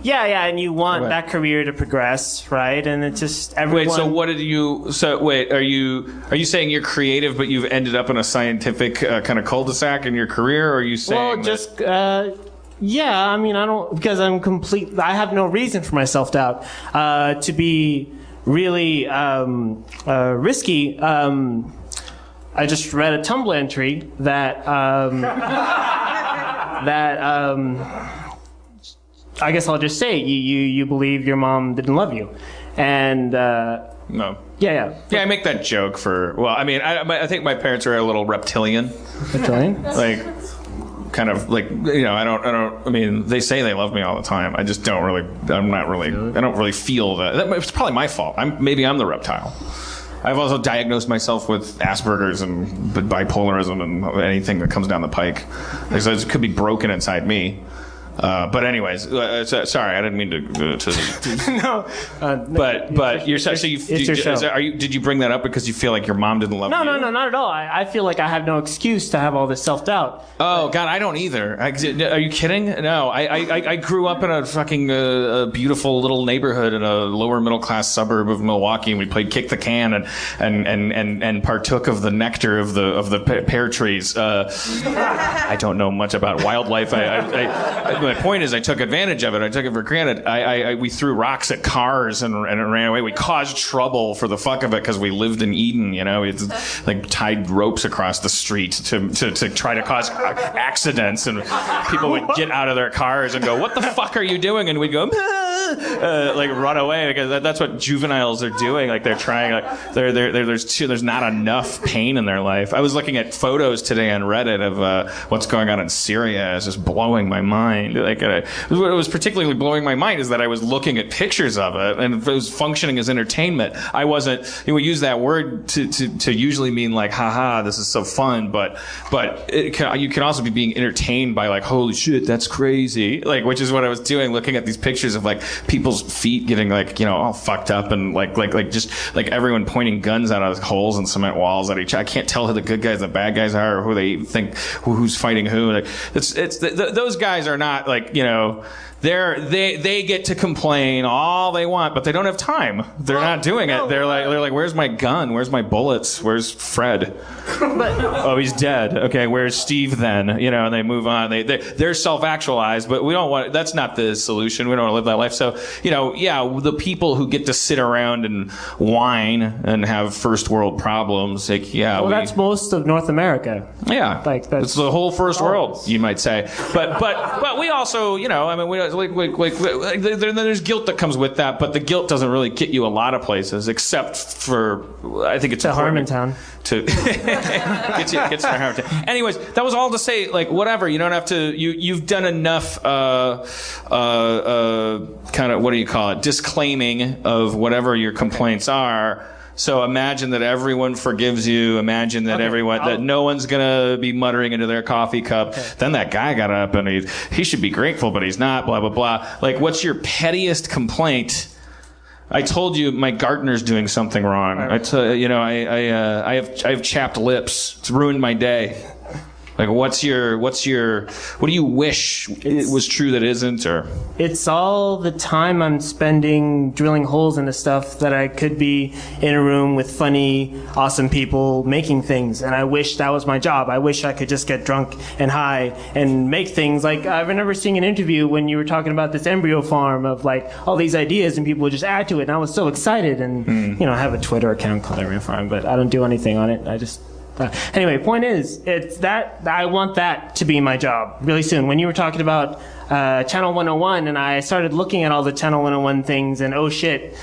Yeah, and you want that career to progress, right? And it's just everyone. Wait, so what did you? So wait, are you saying you're creative, but you've ended up in a scientific kind of cul-de-sac in your career, or are you saying? Well, yeah. I mean, I don't because I'm complete. I have no reason for my self-doubt to be really risky. I just read a Tumblr entry that I guess I'll just say you believe your mom didn't love you, and no. Yeah. I make that joke for. Well, I mean, I think my parents are a little reptilian. Reptilian? Like, kind of like, I don't. I mean, they say they love me all the time. I just don't really. I'm not really. I don't really feel that. It's probably my fault. Maybe I'm the reptile. I've also diagnosed myself with Asperger's and bipolarism and anything that comes down the pike. Like, so it could be broken inside me. But anyways, sorry, I didn't mean to No. But you're so you. It's your show. Did you bring that up because you feel like your mom didn't love you? No, not at all. I feel like I have no excuse to have all this self-doubt. Oh God, I don't either. Are you kidding? No, I grew up in a fucking beautiful little neighborhood in a lower middle class suburb of Milwaukee, and we played kick the can and partook of the nectar of the pear trees. I don't know much about wildlife. My point is, I took advantage of it. I took it for granted. We threw rocks at cars and ran away. We caused trouble for the fuck of it because we lived in Eden. We like tied ropes across the street to try to cause accidents, and people would get out of their cars and go, "What the fuck are you doing?" And we'd go, like run away, because that's what juveniles are doing. Like they're trying. Like there's not enough pain in their life. I was looking at photos today on Reddit of what's going on in Syria. It's just blowing my mind. Like what was particularly blowing my mind is that I was looking at pictures of it, and it was functioning as entertainment. I wasn't. We use that word to usually mean like, haha, this is so fun, but you can also be being entertained by like, holy shit, that's crazy. Like, which is what I was doing, looking at these pictures of like people's feet getting like, all fucked up, and like just like everyone pointing guns out of holes in cement walls at each other. I can't tell who the good guys and the bad guys are, or who they think who's fighting who. Like those guys are not like, they get to complain all they want, but they don't have time. They're not doing it. They're like, where's my gun? Where's my bullets? Where's Fred? Oh, he's dead. Okay, where's Steve then? And they move on. They're self-actualized, but we don't want. That's not the solution. We don't want to live that life. So, the people who get to sit around and whine and have first world problems, like, that's most of North America. Yeah, like it's the whole first world, you might say. But we also, there's guilt that comes with that, but the guilt doesn't really get you a lot of places, except for, I think it's Harmontown. Gets you to Harmontown. Anyways, that was all to say, like, whatever. You don't have to. You've done enough. Kind of, what do you call it? Disclaiming of whatever your complaints are. So imagine that everyone forgives you. Imagine that that no one's gonna be muttering into their coffee cup. Okay. Then that guy got up and he should be grateful, but he's not. Blah blah blah. Like, what's your pettiest complaint? I told you my gardener's doing something wrong. Right. I have chapped lips. It's ruined my day. Like, what do you wish it was true that isn't? Or it's all the time I'm spending drilling holes into stuff that I could be in a room with funny, awesome people making things, and I wish that was my job. I wish I could just get drunk and high and make things. Like, I remember seeing an interview when you were talking about this embryo farm of like all these ideas, and people would just add to it, and I was so excited. And I have a Twitter account called Embryo Farm, but I don't do anything on it. I just anyway, point is, it's that I want that to be my job really soon. When you were talking about Channel 101, and I started looking at all the Channel 101 things, and oh shit,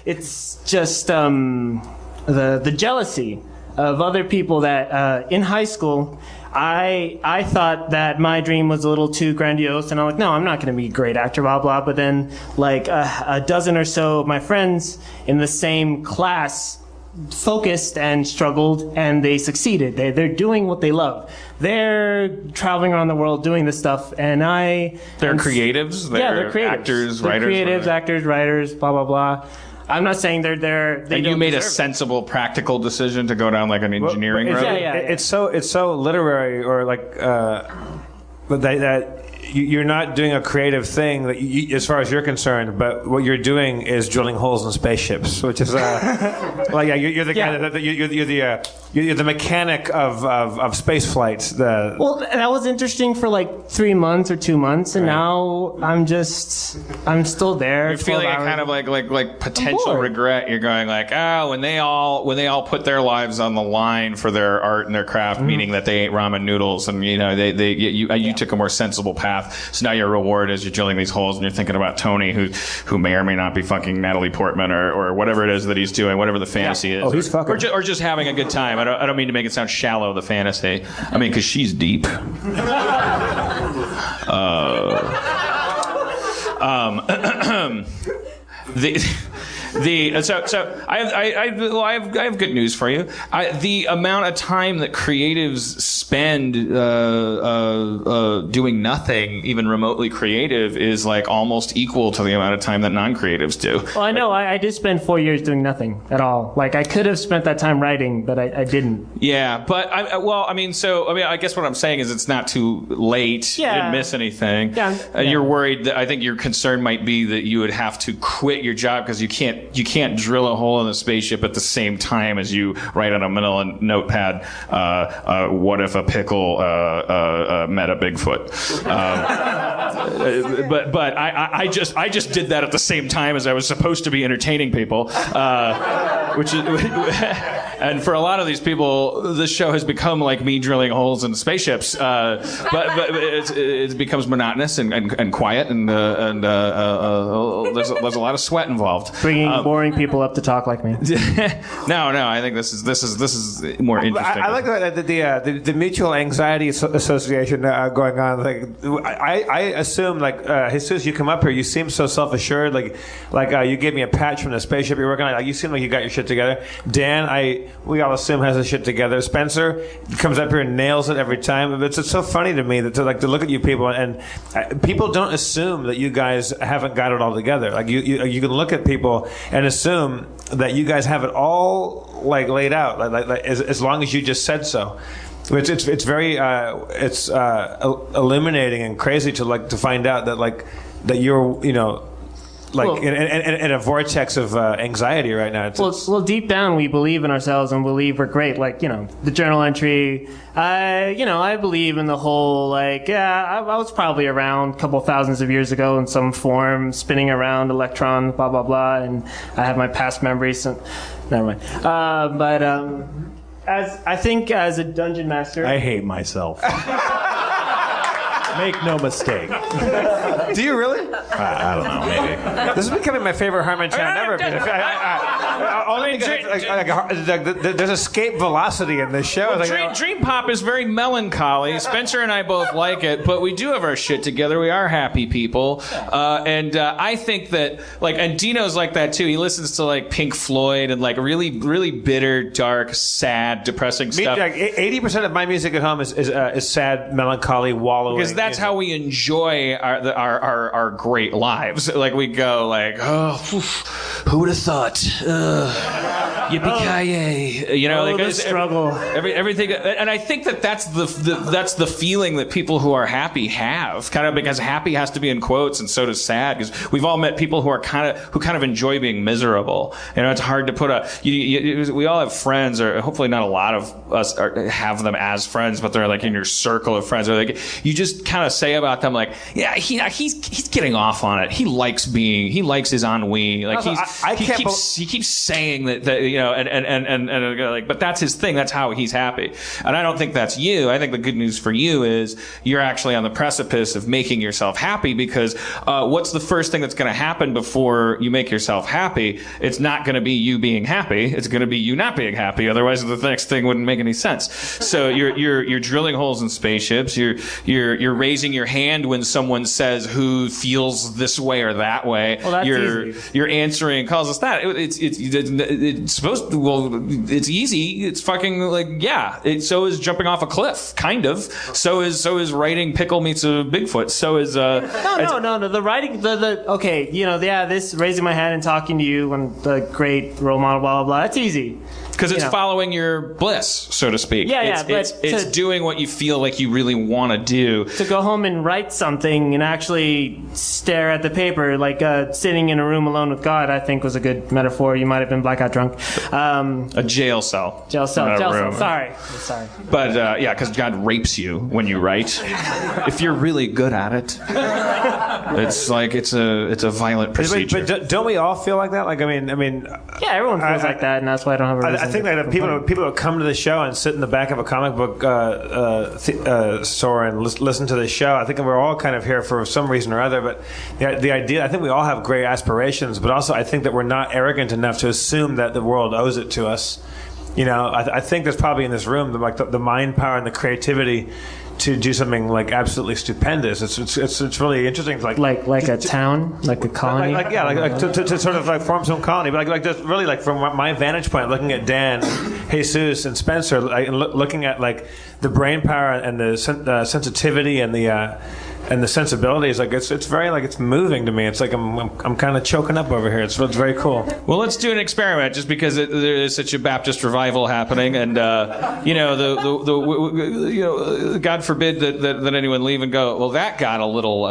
it's just the jealousy of other people that in high school. I thought that my dream was a little too grandiose, and I'm like, no, I'm not going to be a great actor, blah, blah. But then, like, a dozen or so of my friends in the same class focused and struggled, and they succeeded. They're doing what they love. They're traveling around the world doing this stuff, and they're creatives. They're creatives. Actors, they're writers. Creatives, actors, writers, blah blah blah. I'm not saying they and you made a sensible, practical decision to go down like an engineering road. Yeah. It's so literary, or like, but that. You're not doing a creative thing that as far as you're concerned, but what you're doing is drilling holes in spaceships, which is you're the guy that you're the mechanic of space flights. Well, that was interesting for like 3 months or 2 months, and now I'm still there. You're feeling a kind of like potential regret. You're going like, when they all put their lives on the line for their art and their craft, meaning that they ate ramen noodles, and you took a more sensible path. path. So now your reward is you're drilling these holes and you're thinking about Tony, who may or may not be fucking Natalie Portman or whatever it is that he's doing, whatever the fantasy is. Oh, he's fucking. Or just having a good time. I don't mean to make it sound shallow, the fantasy. I mean, because she's deep. So I have good news for you. The amount of time that creatives spend doing nothing, even remotely creative, is like almost equal to the amount of time that non-creatives do. Well, I know. I did spend 4 years doing nothing at all. Like, I could have spent that time writing, but I didn't. Yeah, but I guess what I'm saying is it's not too late. Yeah. You didn't miss anything. Yeah. You're worried that I think your concern might be that you would have to quit your job because you can't drill a hole in the spaceship at the same time as you write on a manila notepad, what if a pickle met a Bigfoot? But I just did that at the same time as I was supposed to be entertaining people, which is, and for a lot of these people, this show has become like me drilling holes in spaceships. But it becomes monotonous and quiet, and there's a lot of sweat involved. Bringing boring people up to talk like me. No, I think this is more interesting. I like the mutual anxiety association going on. Like, I assume, like, Jesus, you come up here, you seem so self-assured. Like you gave me a patch from the spaceship you're working on. Like, you seem like you got your shit together. Dan, we all assume has his shit together. Spencer comes up here and nails it every time. It's so funny to me to look at you people, and people don't assume that you guys haven't got it all together. Like, you can look at people and assume that you guys have it all like laid out, like as long as you just said so. It's very illuminating and crazy to find out that you're in a vortex of anxiety right now. Well, deep down we believe in ourselves and believe we're great. Like, the journal entry. I believe in the whole, I was probably around a couple thousands of years ago in some form, spinning around electrons, blah, blah, blah, and I have my past memories. So, never mind. As a dungeon master... I hate myself. Make no mistake. Do you really? I don't know, maybe. This is becoming my favorite Harmontown ever. There's escape velocity in this show. Dream Pop is very melancholy. Spencer and I both like it, but we do have our shit together. We are happy people. And I think that, and Dino's like that too. He listens to, Pink Floyd and, really, really bitter, dark, sad, depressing stuff. 80% of my music at home is sad, melancholy, wallowing. Because that's how we enjoy our great lives. We go oh, who would have thought? Yippee-ki-yay! The struggle. Everything, and I think that's the feeling that people who are happy have. Kind of because happy has to be in quotes, and so does sad. Because we've all met people who kind of enjoy being miserable. It's hard to put we all have friends, or hopefully not a lot of us have them as friends, but they're in your circle of friends. Or you just kind of say about them he's getting off on it. He likes his ennui. He keeps saying that but that's his thing. That's how he's happy. And I don't think that's you. I think the good news for you is you're actually on the precipice of making yourself happy, because what's the first thing that's going to happen before you make yourself happy? It's not going to be you being happy. It's going to be you not being happy. Otherwise, the next thing wouldn't make any sense. So you're drilling holes in spaceships. You're raising your hand when someone says who feels this way or that way. Well, that's easy. You're answering calls. It's that. It's supposed to. Well, it's easy. It's fucking so is jumping off a cliff, kind of. So is writing Pickle Meets a Bigfoot. So is No. The writing, okay, this raising my hand and talking to you when the great role model, blah blah blah. That's easy. Because it's following your bliss, so to speak. Yeah, it's doing what you feel like you really want to do. To go home and write something and actually stare at the paper, sitting in a room alone with God, I think was a good metaphor. You might have been blackout drunk. A jail cell. Jail cell. Sorry. But because God rapes you when you write. If you're really good at it, it's it's a violent procedure. But don't we all feel like that? Yeah, everyone feels like that, and that's why I don't have a resistance. I think that people would come to the show and sit in the back of a comic book store and listen to the show. I think we're all kind of here for some reason or other. But the idea, I think we all have great aspirations, but also I think that we're not arrogant enough to assume that the world owes it to us. You know, I think there's probably in this room the mind power and the creativity to do something like absolutely stupendous. It's really interesting. Like a town, like a colony. To sort of like form some colony. But like just really like from my vantage point, looking at Dan, Jesus, and Spencer, looking at like the brain power and the sensitivity and the sensibilities, like it's very like it's moving to me. It's like I'm kind of choking up over here. It's very cool. Well, let's do an experiment, just because there is such a Baptist revival happening, and God forbid that anyone leave and go, well, that got a little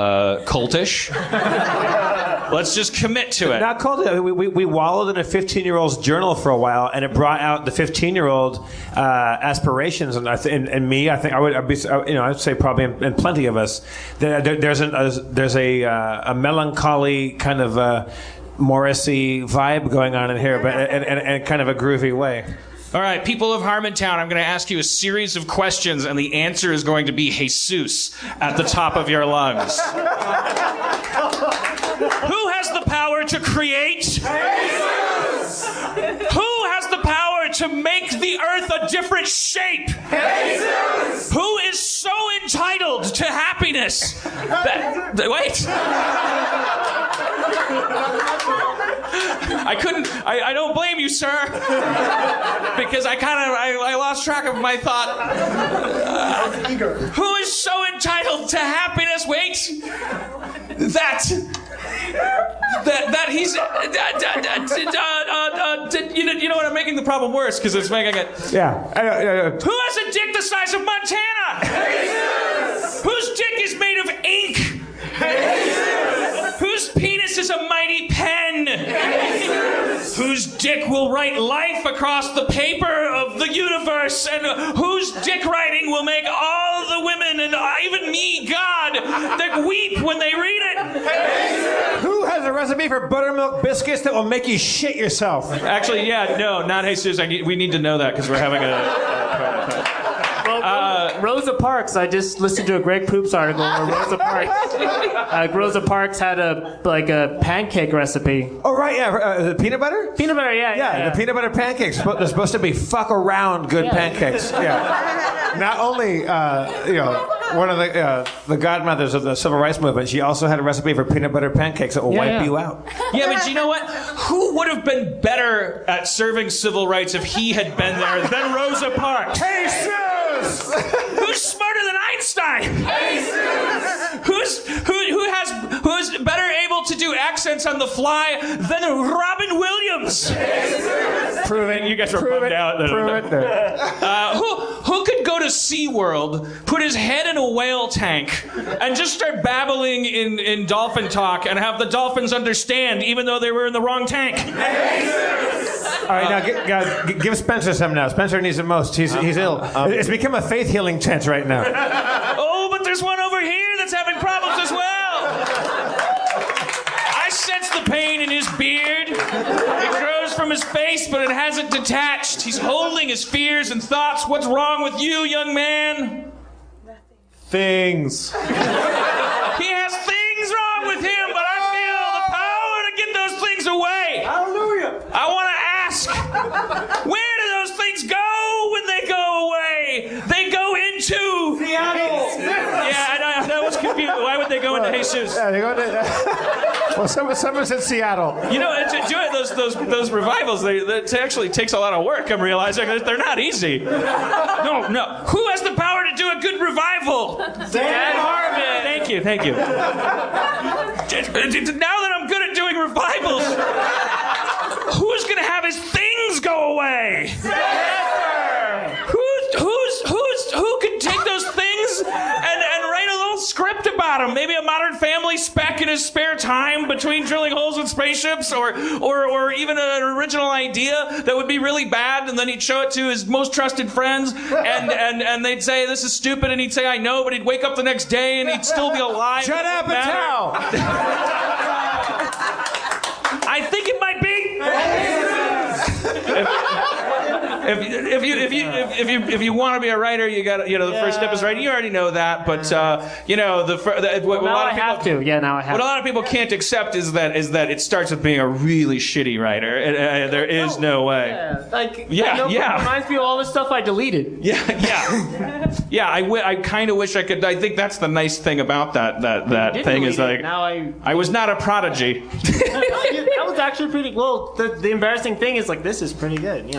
cultish. Let's just commit to it. Not cultish. We wallowed in a 15-year-old's journal for a while, and it brought out the 15-year-old aspirations, and in me, I think I'd say probably in plenty of us. There's a melancholy kind of Morrisey vibe going on in here, but in kind of a groovy way. All right, people of Harmontown, I'm going to ask you a series of questions, and the answer is going to be Jesus at the top of your lungs. Who has the power to create? Jesus! Who has the power to make the earth a different shape? Jesus! Who is so entitled to happiness wait. I don't blame you, sir, because I lost track of my thought. Who is so entitled to happiness? Wait, that he's you know what? I'm making the problem worse because it's making it. Yeah. Who has a dick the size of Montana? Jesus! Whose dick is made of ink? Jesus! Whose penis is a mighty pen? Jesus! Whose dick will write life across the paper of the universe, and whose dick writing will make all the women and even me, God, that weep when they read it? Jesus! Who has a recipe for buttermilk biscuits that will make you shit yourself? Actually, yeah, no, not Jesus. We need to know that because we're having Rosa Parks. I just listened to a Greg Proops article where Rosa Parks had a pancake recipe. Oh right, yeah, the peanut butter. Peanut butter, yeah. The peanut butter pancakes. They're supposed to be fuck around good pancakes. Yeah. Not only one of the godmothers of the civil rights movement, she also had a recipe for peanut butter pancakes that will wipe you out. Yeah, but you know what? Who would have been better at serving civil rights if he had been there than Rosa Parks? Jesus! Who's smarter than Einstein? Jesus! Who's better able to do accents on the fly than Robin Williams? Jesus! Prove it. You guys are bummed out. Prove it. Who could go to SeaWorld, put his head in a whale tank, and just start babbling in dolphin talk and have the dolphins understand, even though they were in the wrong tank? All right, now, guys, give Spencer some now. Spencer needs it most. He's ill. It's become a faith healing tent right now. Oh, but there's one over here that's having problems as well. I sense the pain in his beard. It grows from his face, but it hasn't detached. He's holding his fears and thoughts. What's wrong with you, young man? Things. He has things wrong with him, but I feel the power to get those things away. Hallelujah. I want to ask, where do those things go when they go away? They go into Seattle. Yeah, that was confusing. Why would they go into Jesus? Yeah, they go to. Well, someone said Seattle. You know, those revivals, it actually takes a lot of work. I'm realizing they're not easy. No. Who has the power to do a good revival? Dan Harmon. Thank you. Now that I'm good at doing revivals, who's going to have his things go away? Who can take those things and write a little script about them? Maybe a Modern Family spec in his spare time between drilling holes in spaceships, or even an original idea that would be really bad, and then he'd show it to his most trusted friends, and they'd say, this is stupid, and he'd say, I know, but he'd wake up the next day and he'd still be alive. Shut up and tell! I think it might be. if you want to be a writer, you got the first step is writing. You already know that, but what a lot of people now I have. What a lot of people can't accept is that it starts with being a really shitty writer. There is no way. It reminds me of all the stuff I deleted. Yeah. I kind of wish I could. I think that's the nice thing about that thing is like I was not a prodigy. That was actually pretty well. The embarrassing thing is like this is pretty good.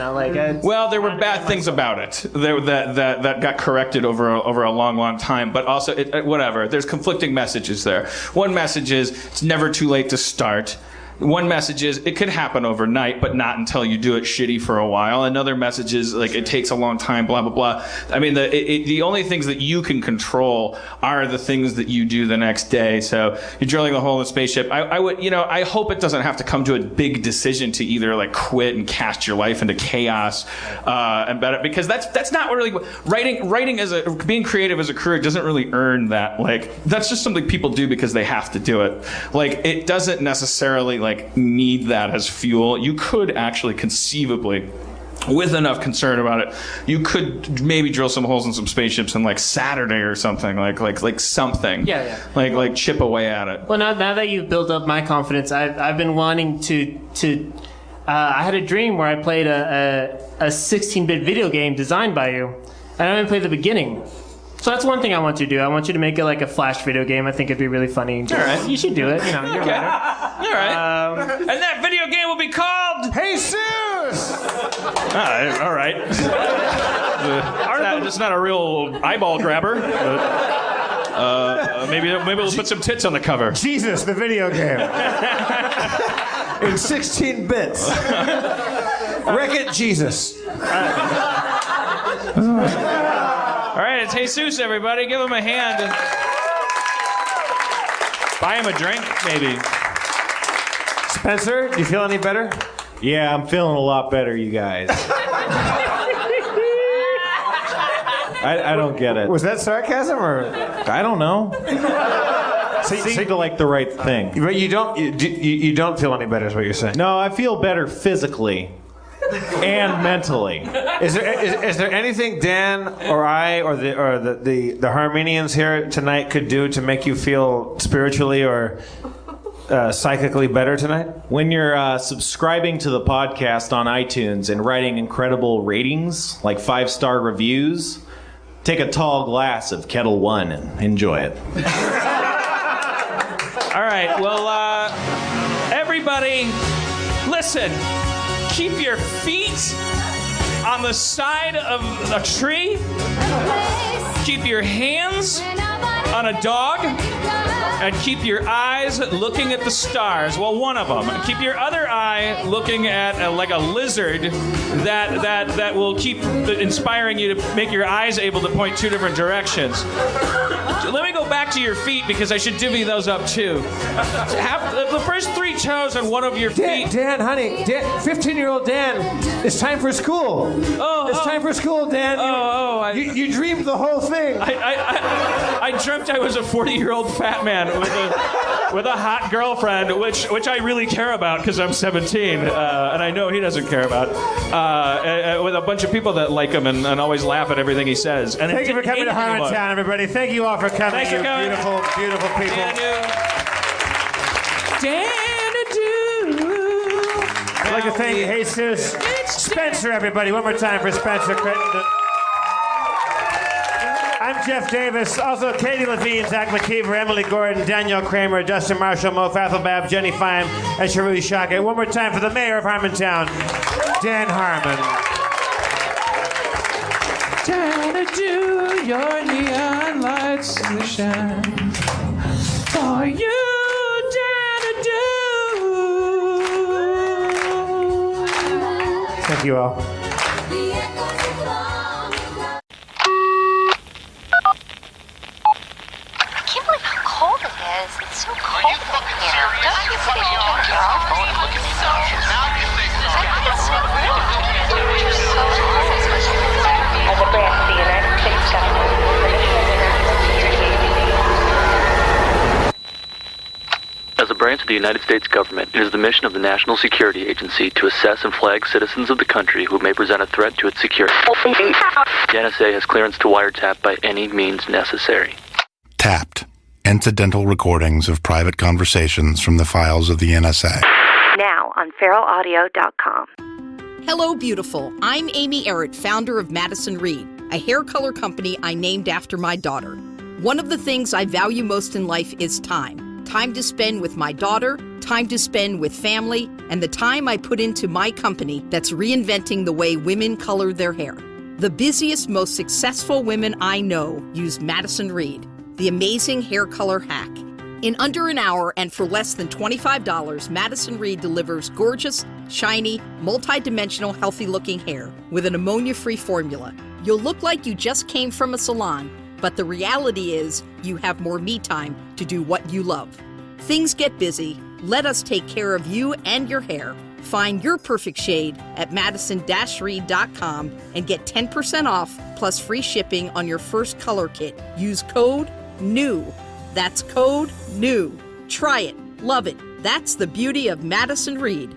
Well, there were bad things about it that got corrected over a long time. But also, whatever. There's conflicting messages there. One message is it's never too late to start. One message is it could happen overnight, but not until you do it shitty for a while. Another message is like it takes a long time, blah blah blah. I mean, the only things that you can control are the things that you do the next day. So you're drilling a hole in the spaceship. I hope it doesn't have to come to a big decision to either like quit and cast your life into chaos and better, because that's not really writing as being creative as a career doesn't really earn that. Like that's just something people do because they have to do it. Like it doesn't necessarily need that as fuel. You could actually conceivably, with enough concern about it, you could maybe drill some holes in some spaceships on like Saturday or something, like something. Yeah. Like chip away at it. Well, now that you've built up my confidence, I've been wanting to. I had a dream where I played a 16-bit video game designed by you, and I haven't played the beginning. So that's one thing I want you to do. I want you to make it like a Flash video game. I think it'd be really funny. All right. You should do it. You're okay. All right. And that video game will be called Jesus! All right. It's not a real eyeball grabber. But, maybe we'll put some tits on the cover. Jesus, the video game. In 16 bits. Wreck-It Jesus. All right, it's Jesus, everybody. Give him a hand. Buy him a drink, maybe. Spencer, do you feel any better? Yeah, I'm feeling a lot better, you guys. I don't get it. Was that sarcasm or? I don't know. Seemed like the right thing. But you don't feel any better, is what you're saying. No, I feel better physically and mentally. Is there anything Dan or I or the Harmonians here tonight could do to make you feel spiritually or psychically better tonight? When you're subscribing to the podcast on iTunes and writing incredible ratings, like 5-star reviews, take a tall glass of Kettle One and enjoy it. All right, well, everybody, listen. Keep your feet on the side of a tree. Keep your hands on a dog. And keep your eyes looking at the stars. Well, one of them. Keep your other eye looking at like a lizard that will keep inspiring you to make your eyes able to point 2 different directions. Let me go back to your feet because I should divvy those up too. Have the first 3 toes on one of your feet. Dan, honey, 15-year-old Dan, it's time for school. It's time for school, Dan. You dreamed the whole thing. I dreamt I was a 40-year-old fat man with a hot girlfriend, which I really care about because I'm 17, and I know he doesn't care about. With a bunch of people that like him and always laugh at everything he says. And thank you for coming to Harmontown, everybody. Thank you all for coming. Thanks for coming. Beautiful, beautiful people. I'd like to thank Jesus, Spencer, everybody. One more time for Spencer Crittenden. I'm Jeff Davis. Also, Katie Levine, Zach McKeever, Emily Gordon, Danielle Kramer, Dustin Marshall, Mo Fathelbab, Jenny Fime, and Sharu Shaka. One more time for the mayor of Harmontown, Dan Harmon. Do your neon lights shine for you, Thank you all. I can't believe how cold it is. It's so cold in here. Don't you think you turn your off? Look at me now. Now you think so. I think it's so rude. You're so hot. As a branch of the United States government, As a branch of the United States government. It is the mission of the National Security Agency to assess and flag citizens of the country who may present a threat to its security. The NSA has clearance to wiretap by any means necessary. Tapped. Incidental recordings of private conversations from the files of the NSA. Now on feralaudio.com. Hello, beautiful. I'm Amy Errett, founder of Madison Reed, a hair color company I named after my daughter. One of the things I value most in life is time. Time to spend with my daughter, time to spend with family, and the time I put into my company that's reinventing the way women color their hair. The busiest, most successful women I know use Madison Reed, the amazing hair color hack. In under an hour and for less than $25, Madison Reed delivers gorgeous, shiny, multi-dimensional, healthy-looking hair with an ammonia-free formula. You'll look like you just came from a salon, but the reality is you have more me time to do what you love. Things get busy. Let us take care of you and your hair. Find your perfect shade at madison-reed.com and get 10% off plus free shipping on your first color kit. Use code NEW. That's code NEW. Try it. Love it. That's the beauty of Madison Reed.